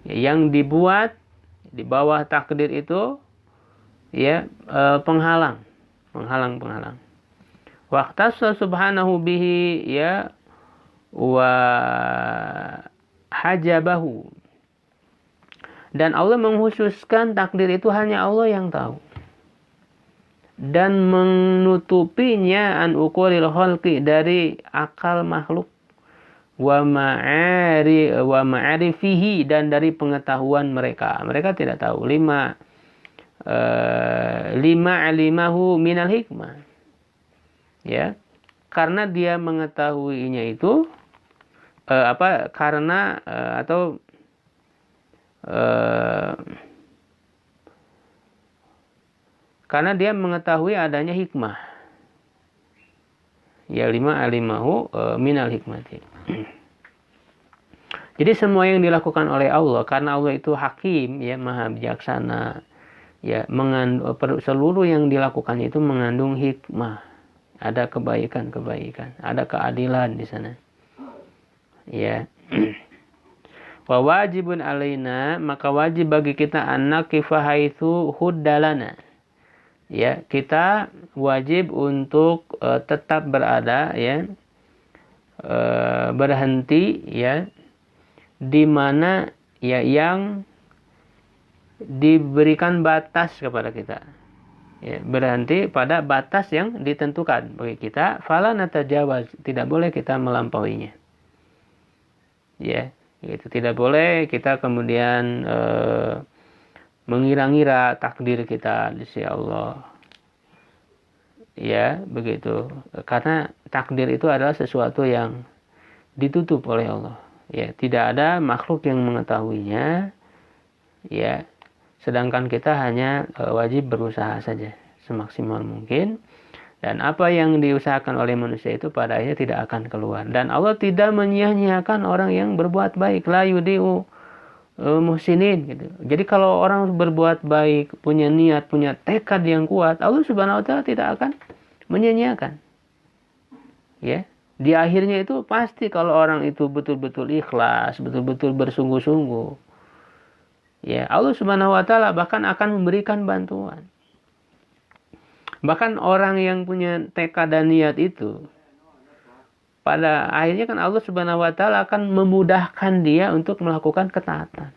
yang dibuat di bawah takdir itu, ya, penghalang. Waqtasa subhanahu bihi, ya, wa hajabahu, dan Allah mengkhususkan takdir itu hanya Allah yang tahu, dan menutupinya an uqulil khalqi, dari akal makhluk, wa ma'arifihi, dan dari pengetahuan mereka tidak tahu. Lima alimahu minal hikmah, ya, karena dia mengetahuinya itu karena karena dia mengetahui adanya hikmah, ya, lima alimahu minal hikmati. Jadi semua yang dilakukan oleh Allah, karena Allah itu hakim, ya, maha bijaksana, ya seluruh yang dilakukannya itu mengandung hikmah, ada kebaikan, ada keadilan di sana. Ya. Wa wajibun alaina, maka wajib bagi kita anak kifahaitsu huddalana. Ya, kita wajib untuk tetap berada, ya, berhenti, ya, di mana ya yang diberikan batas kepada kita, ya, berhenti pada batas yang ditentukan bagi kita. Fala natajawaz, tidak boleh kita melampauinya, ya, itu tidak boleh kita kemudian mengira-ngira takdir kita di sisi Allah, ya, begitu, karena takdir itu adalah sesuatu yang ditutup oleh Allah, ya, tidak ada makhluk yang mengetahuinya, ya. Sedangkan kita hanya wajib berusaha saja semaksimal mungkin. Dan apa yang diusahakan oleh manusia itu pada akhirnya tidak akan keluar. Dan Allah tidak menyia-nyiakan orang yang berbuat baik. La yudi'u muhsinin. Gitu. Jadi kalau orang berbuat baik, punya niat, punya tekad yang kuat, Allah Subhanahu wa Ta'ala tidak akan menyia-nyiakan. Ya. Di akhirnya itu pasti kalau orang itu betul-betul ikhlas, betul-betul bersungguh-sungguh, ya, Allah Subhanahu wa Ta'ala bahkan akan memberikan bantuan. Bahkan orang yang punya tekad dan niat itu, pada akhirnya kan Allah Subhanahu wa Ta'ala akan memudahkan dia untuk melakukan ketaatan.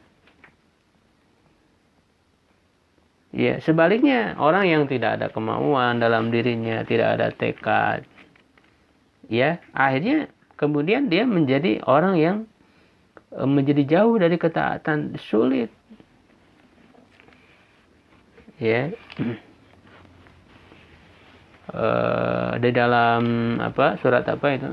Ya, sebaliknya orang yang tidak ada kemauan dalam dirinya, tidak ada tekad, ya, akhirnya kemudian dia menjadi orang yang menjadi jauh dari ketaatan, sulit. Ya, di dalam surat apa itu,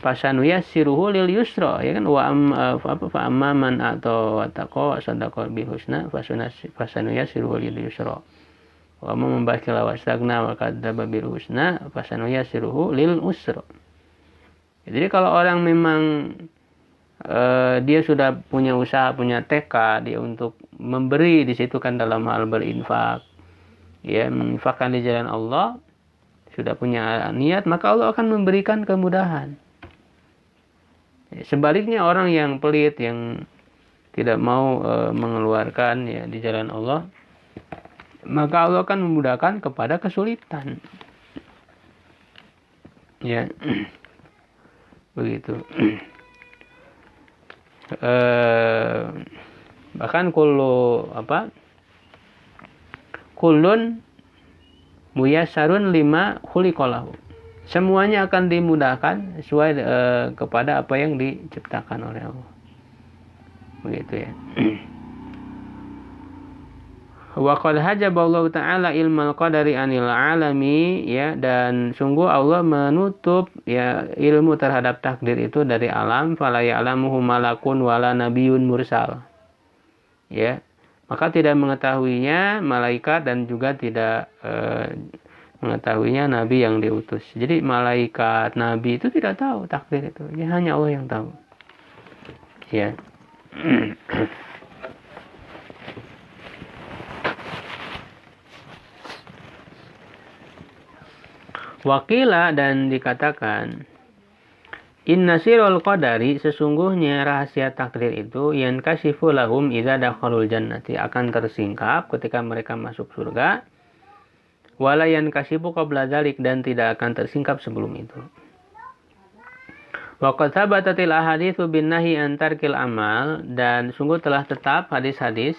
fasanuyassiruhu lil yusra, ya kan, fa amma man ata wa taqa wa sadaqa bil husna fasanuyassiruhu lil yusra wa amma man bakhila wa stagna wa kadzdzaba bil husna fasanuyassiruhu lil usra. Jadi kalau orang memang dia sudah punya usaha, punya tekad dia untuk memberi, di situ kan dalam hal berinfak, ya, menginfakkan di jalan Allah, sudah punya niat, maka Allah akan memberikan kemudahan. Sebaliknya orang yang pelit, yang tidak mau mengeluarkan, ya, di jalan Allah, maka Allah akan memudahkan kepada kesulitan. Ya. Begitu. Bahkan kullun muyassarun lima khuliqalahu, semuanya akan dimudahkan sesuai kepada apa yang diciptakan oleh Allah, begitu, ya. Wa qad hajaballahu ta'ala ilmal qadari anil alami, ya, dan sungguh Allah menutup, ya, ilmu terhadap takdir itu dari alam. Fala ya'lamuhu malakun wala nabiyyun mursal, ya, maka tidak mengetahuinya malaikat dan juga tidak mengetahuinya nabi yang diutus. Jadi malaikat, nabi itu tidak tahu takdir itu, ya, hanya Allah yang tahu, ya. Wakila, dan dikatakan, inna sirul qadari, sesungguhnya rahasia takdir itu, yankashifu lahum idza dakhalul jannati, akan tersingkap ketika mereka masuk surga. Wala yankashifu qabla dzalik, dan tidak akan tersingkap sebelum itu. Wa qad thabatatil ahaditsu bin nahi an tarkil amal, dan sungguh telah tetap hadis-hadis,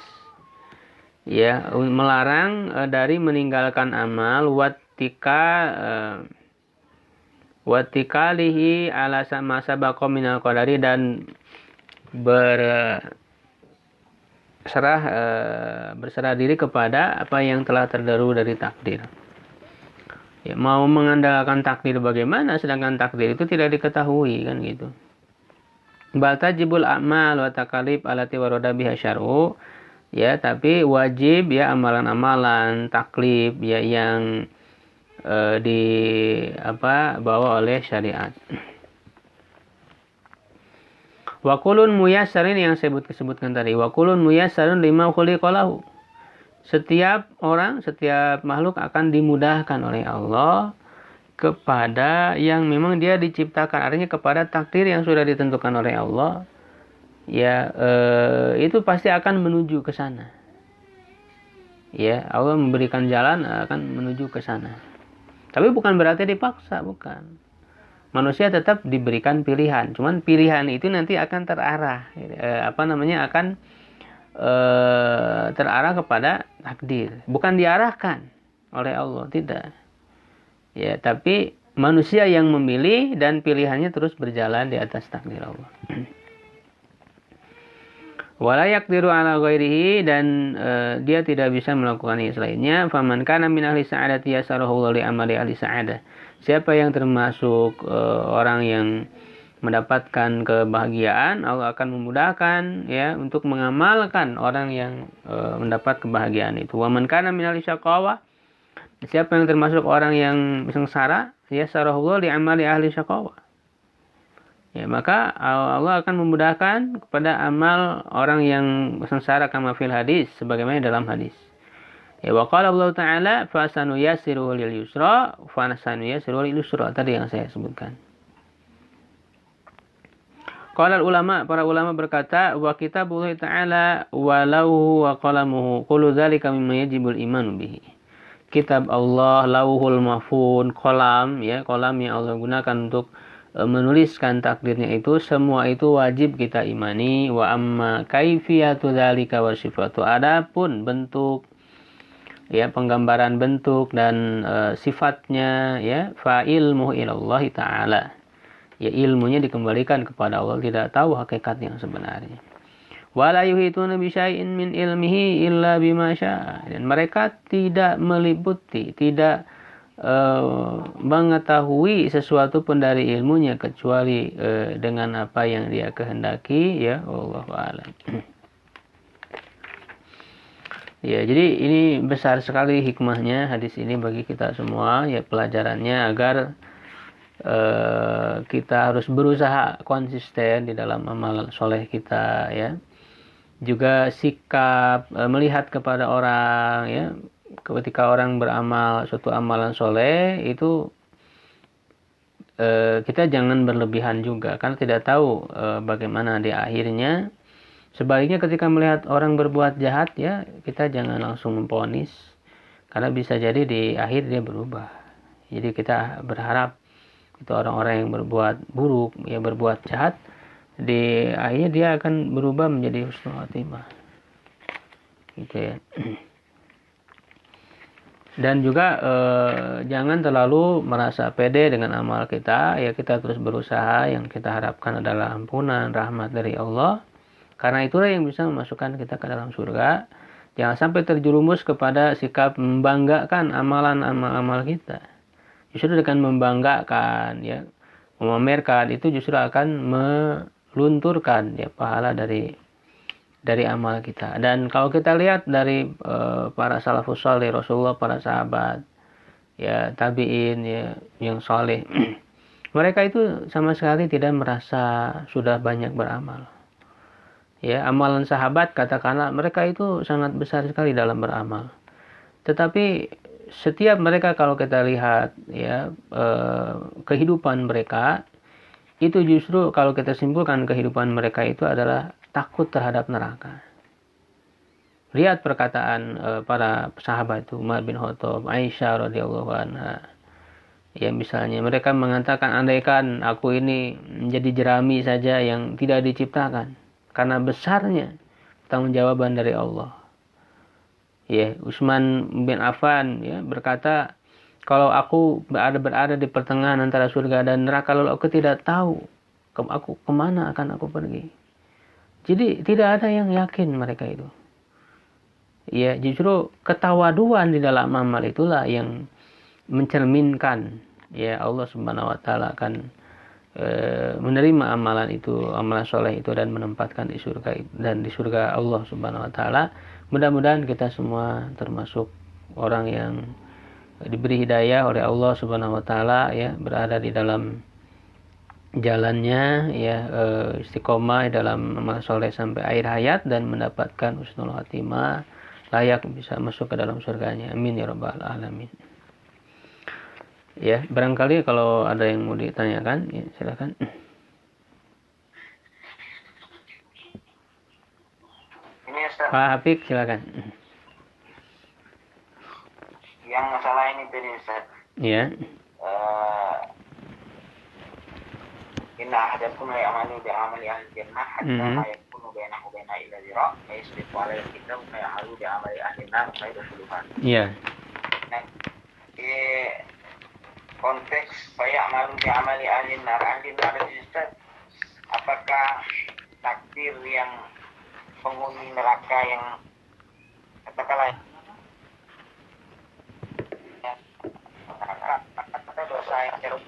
ya, melarang dari meninggalkan amal, watikalihi ala sama sabaqa minal qadari, dan berserah diri kepada apa yang telah terdahulu dari takdir. Ya, mau mengandalkan takdir bagaimana sedangkan takdir itu tidak diketahui, kan gitu. Bal tajibul a'mal wa takalif alati warada biha syar'u, ya, tapi wajib, ya, amalan-amalan taklif, ya, yang dibawa oleh syariat. Wa kullun muyassarun yang saya sebutkan tadi. Wa kullun muyassarun lima khuliqa lahu. Setiap orang, setiap makhluk akan dimudahkan oleh Allah kepada yang memang dia diciptakan. Artinya kepada takdir yang sudah ditentukan oleh Allah. Ya, itu pasti akan menuju ke sana. Ya, Allah memberikan jalan akan menuju ke sana. Tapi bukan berarti dipaksa, bukan. Manusia tetap diberikan pilihan. Cuman pilihan itu nanti akan terarah. Akan terarah kepada takdir. Bukan diarahkan oleh Allah, tidak. Ya, tapi manusia yang memilih dan pilihannya terus berjalan di atas takdir Allah. Wala yaqdiru ala ghairihi, dan dia tidak bisa melakukan yang selainnya. Faman kana min ahli sa'adati yasarahu li amali ahli sa'adah. Siapa yang termasuk orang yang mendapatkan kebahagiaan, Allah akan memudahkan ya untuk mengamalkan orang yang mendapat kebahagiaan itu. Wa man kana min ahli syaqawa, siapa yang termasuk orang yang sengsara, yasarahu li amali ahli syaqawa. Ya, maka Allah akan memudahkan kepada amal orang yang sengsara kama fil hadis, sebagaimana dalam hadis. Ya, wa qala Allah Ta'ala fa sanuyassiruhu lil yusra fa sanuyassiruhu lil yusra, tadi yang saya sebutkan. Qala ulama, para ulama berkata, wa kitabullah Ta'ala walau wa qalamuhu kullu dzalika mimma yajibul imanu bihi. Kitab Allah, lauhul mahfuz, kolam yang Allah gunakan untuk menuliskan takdirnya itu, semua itu wajib kita imani. Wa amma kaifiyatu dzalika wa sifatu, adapun bentuk ya, penggambaran bentuk dan sifatnya ya, fa ilmuhu ilallah taala, ya ilmunya dikembalikan kepada Allah, tidak tahu hakikat yang sebenarnya. Wala yuhituna bi syai'in min ilmihi illa bima syaa, dan mereka tidak meliputi, tidak mengetahui sesuatu pun dari ilmunya kecuali dengan apa yang dia kehendaki, ya Allahu a'lam. Ya, jadi ini besar sekali hikmahnya hadis ini bagi kita semua, ya pelajarannya agar kita harus berusaha konsisten di dalam amal soleh kita, ya. Juga sikap melihat kepada orang, ya. Ketika orang beramal suatu amalan soleh itu kita jangan berlebihan juga, karena tidak tahu bagaimana di akhirnya. Sebaliknya ketika melihat orang berbuat jahat, ya kita jangan langsung memvonis, karena bisa jadi di akhir dia berubah. Jadi kita berharap itu orang-orang yang berbuat buruk, ya berbuat jahat, di akhirnya dia akan berubah menjadi husnul khotimah, gitu ya. Dan juga jangan terlalu merasa pede dengan amal kita, ya kita terus berusaha. Yang kita harapkan adalah ampunan, rahmat dari Allah, karena itulah yang bisa memasukkan kita ke dalam surga. Jangan sampai terjerumus kepada sikap membanggakan amalan-amal kita. Justru dengan membanggakan, ya memamerkan, itu justru akan melunturkan ya pahala dari amal kita. Dan kalau kita lihat dari para salafus saleh, Rasulullah, para sahabat, ya tabi'in, ya yang saleh, mereka itu sama sekali tidak merasa sudah banyak beramal. Ya, amalan sahabat katakanlah mereka itu sangat besar sekali dalam beramal. Tetapi setiap mereka kalau kita lihat ya kehidupan mereka itu justru kalau kita simpulkan kehidupan mereka itu adalah takut terhadap neraka. Lihat perkataan para sahabat itu, Umar bin Khattab, Aisyah radhiyallahu anha. Ya misalnya mereka mengatakan, andaikan aku ini menjadi jerami saja yang tidak diciptakan, karena besarnya pertanggungjawaban dari Allah. Ya, Utsman bin Affan ya berkata, kalau aku berada di pertengahan antara surga dan neraka, lalu aku tidak tahu aku kemana akan aku pergi. Jadi tidak ada yang yakin mereka itu. Ya, justru ketawaduan di dalam amal itulah yang mencerminkan ya Allah Subhanahu wa taala akan menerima amalan itu, amalan soleh itu, dan menempatkan di surga, dan di surga Allah Subhanahu wa taala. Mudah-mudahan kita semua termasuk orang yang diberi hidayah oleh Allah Subhanahu wa taala ya, berada di dalam jalannya ya istiqomah dalam amal soleh sampai akhir hayat dan mendapatkan husnul khatimah, layak bisa masuk ke dalam surganya. Amin ya rabbal alamin. Ya, barangkali kalau ada yang mau ditanyakan, ya, silakan. Ini Ustaz, Pak Hafik, silakan. yang masalah ini tadi Ustaz. Ya. Inna ahadakum la ya'malu bi amali ahli jannah hatta ma yakunu bainahu wa baina illa zira' fa yasbiqu alaihi kitab fa ya'malu bi amali ahli nar fa yadkhuluha. Iya. Nah, konteks fa ya'malu bi amali ahli nar itu Ustaz, apakah takdir yang penghuni neraka yang katakanlah atau dosa yang ceruk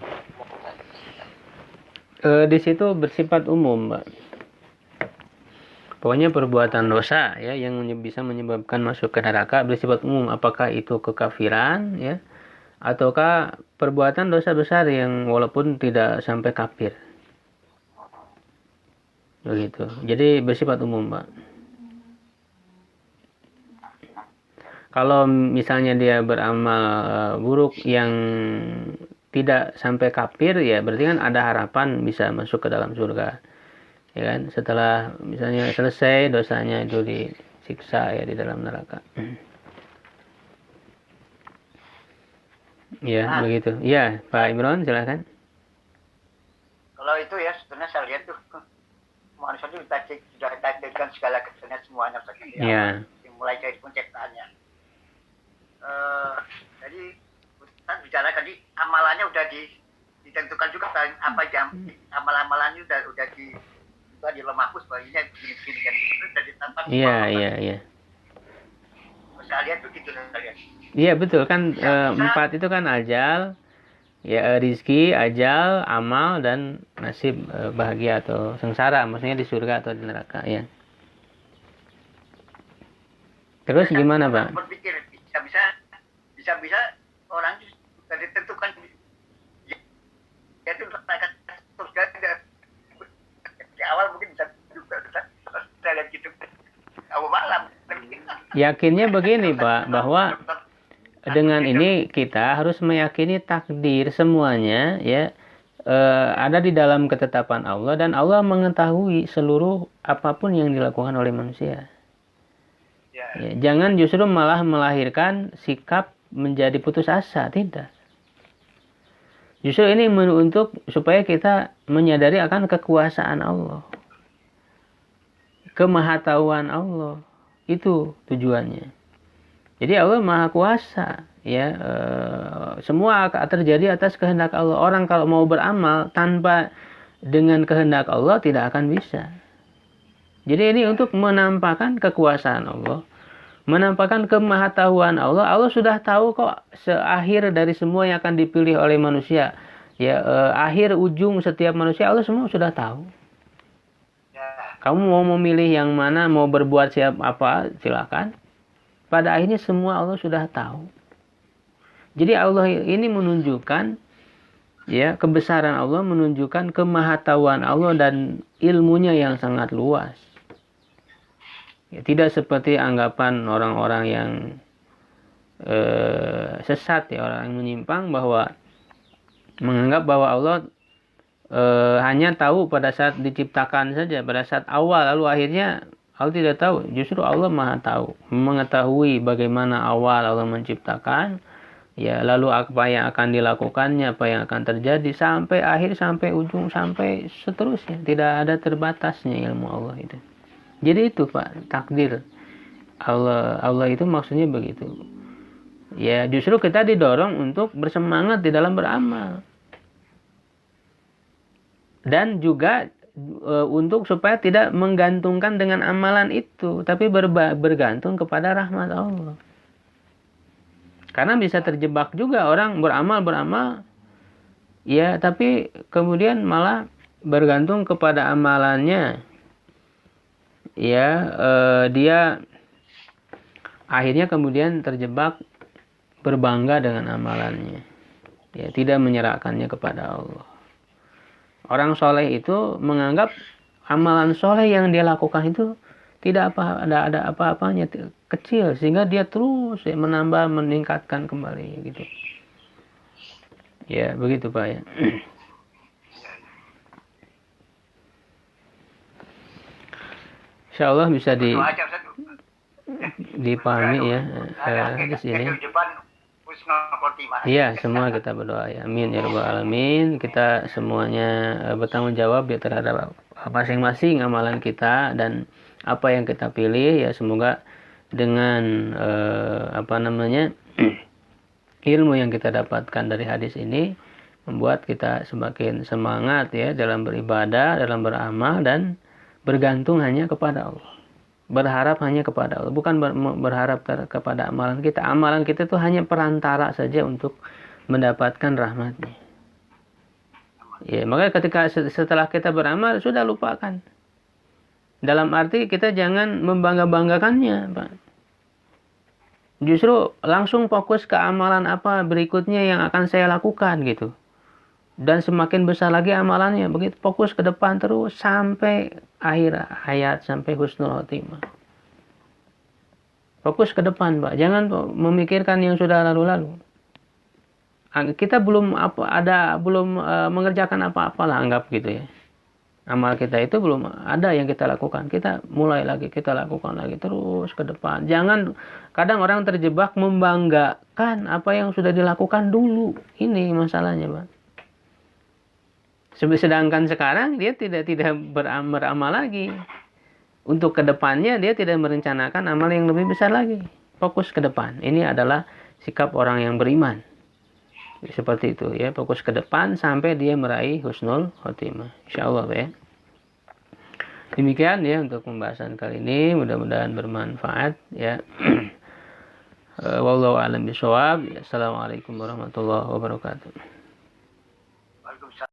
Di situ bersifat umum, Mbak. Pokoknya perbuatan dosa ya yang bisa menyebabkan masuk ke neraka bersifat umum, apakah itu kekafiran ya ataukah perbuatan dosa besar yang walaupun tidak sampai kafir. Begitu. Jadi bersifat umum, Mbak. Kalau misalnya dia beramal buruk yang tidak sampai kafir, ya berarti kan ada harapan bisa masuk ke dalam surga, ya kan? Setelah misalnya selesai dosanya itu disiksa ya di dalam neraka. Ya begitu. Ya Pak Imron silakan. Kalau itu ya sebenarnya saya lihat tuh manusia itu sudah ditakdirkan segala kesenangan semuanya saja. Ya. Mulai dari penciptaannya. Jadi Ustaz bicara tadi amalannya udah ditentukan juga kan, apa jam amalan-amalannya udah di lemahpus baginya gini-gini kan itu dari tanpa. Iya. Saya lihat begitu saya lihat. Iya betul kan, 4 itu kan ajal, ya rizki, ajal, amal dan nasib, bahagia atau sengsara, maksudnya di surga atau di neraka ya. Terus gimana Pak? Berpikir bisa orang sudah ditentukan itu mereka surga di awal mungkin bisa juga saya lihat gitu awal malam. Yakinnya begini Pak, bahwa dengan ini kita harus meyakini takdir semuanya ya ada di dalam ketetapan Allah dan Allah mengetahui seluruh apapun yang dilakukan oleh manusia. Ya, jangan justru malah melahirkan sikap menjadi putus asa, tidak. Justru ini untuk supaya kita menyadari akan kekuasaan Allah, kemahatauan Allah, itu tujuannya. Jadi Allah maha kuasa, ya semua terjadi atas kehendak Allah. Orang kalau mau beramal tanpa dengan kehendak Allah tidak akan bisa. Jadi ini untuk menampakkan kekuasaan Allah, menampakkan kemahatauan Allah. Allah sudah tahu kok seakhir dari semua yang akan dipilih oleh manusia. Ya, akhir ujung setiap manusia Allah semua sudah tahu. Kamu mau memilih yang mana, mau berbuat apa, silakan. Pada akhirnya semua Allah sudah tahu. Jadi Allah ini menunjukkan ya kebesaran Allah, menunjukkan kemahatauan Allah dan ilmunya yang sangat luas. Ya, tidak seperti anggapan orang-orang yang sesat ya, orang yang menyimpang bahwa menganggap bahwa Allah hanya tahu pada saat diciptakan saja, pada saat awal, lalu akhirnya Allah tidak tahu. Justru Allah maha tahu, mengetahui bagaimana awal Allah menciptakan, ya lalu apa yang akan dilakukannya, apa yang akan terjadi sampai akhir, sampai ujung, sampai seterusnya. Tidak ada terbatasnya ilmu Allah itu. Jadi itu Pak, takdir Allah itu maksudnya begitu. Ya justru kita didorong untuk bersemangat di dalam beramal. Dan juga untuk supaya tidak menggantungkan dengan amalan itu, tapi bergantung kepada rahmat Allah. Karena bisa terjebak juga orang beramal, ya tapi kemudian malah bergantung kepada amalannya. Ya, dia akhirnya kemudian terjebak berbangga dengan amalannya. Ya, tidak menyerahkannya kepada Allah. Orang soleh itu menganggap amalan soleh yang dia lakukan itu tidak ada apa-apanya, kecil, sehingga dia terus menambah, meningkatkan kembali gitu. Ya begitu Pak ya. Insya Allah bisa dipahami ya hadis ini. Iya, semua kita berdoa ya. Amin ya rabbal alamin. Kita semuanya bertanggung jawab ya terhadap masing-masing amalan kita dan apa yang kita pilih ya. Semoga dengan ilmu yang kita dapatkan dari hadis ini membuat kita semakin semangat ya dalam beribadah, dalam beramal, dan bergantung hanya kepada Allah. Berharap hanya kepada Allah, bukan berharap kepada amalan kita. Amalan kita itu hanya perantara saja untuk mendapatkan rahmatnya. Ya, makanya ketika setelah kita beramal sudah lupakan. Dalam arti kita jangan membangga-banggakannya, Pak. Justru langsung fokus ke amalan apa berikutnya yang akan saya lakukan gitu. Dan semakin besar lagi amalannya, begitu fokus ke depan terus sampai akhir hayat, sampai husnul khotimah. Fokus ke depan, Pak. Jangan memikirkan yang sudah lalu-lalu. Kita belum mengerjakan apa-apa lah, anggap gitu ya. Amal kita itu belum ada yang kita lakukan. Kita mulai lagi, kita lakukan lagi terus ke depan. Jangan, kadang orang terjebak membanggakan apa yang sudah dilakukan dulu. Ini masalahnya, Pak. Sedangkan sekarang dia tidak beramal lagi. Untuk kedepannya dia tidak merencanakan amal yang lebih besar lagi. Fokus ke depan. Ini adalah sikap orang yang beriman. Seperti itu ya. Fokus ke depan sampai dia meraih husnul khotimah. InsyaAllah ya. Demikian ya untuk pembahasan kali ini. Mudah-mudahan bermanfaat ya. Wallahu a'lam bishawab. Assalamualaikum warahmatullahi wabarakatuh.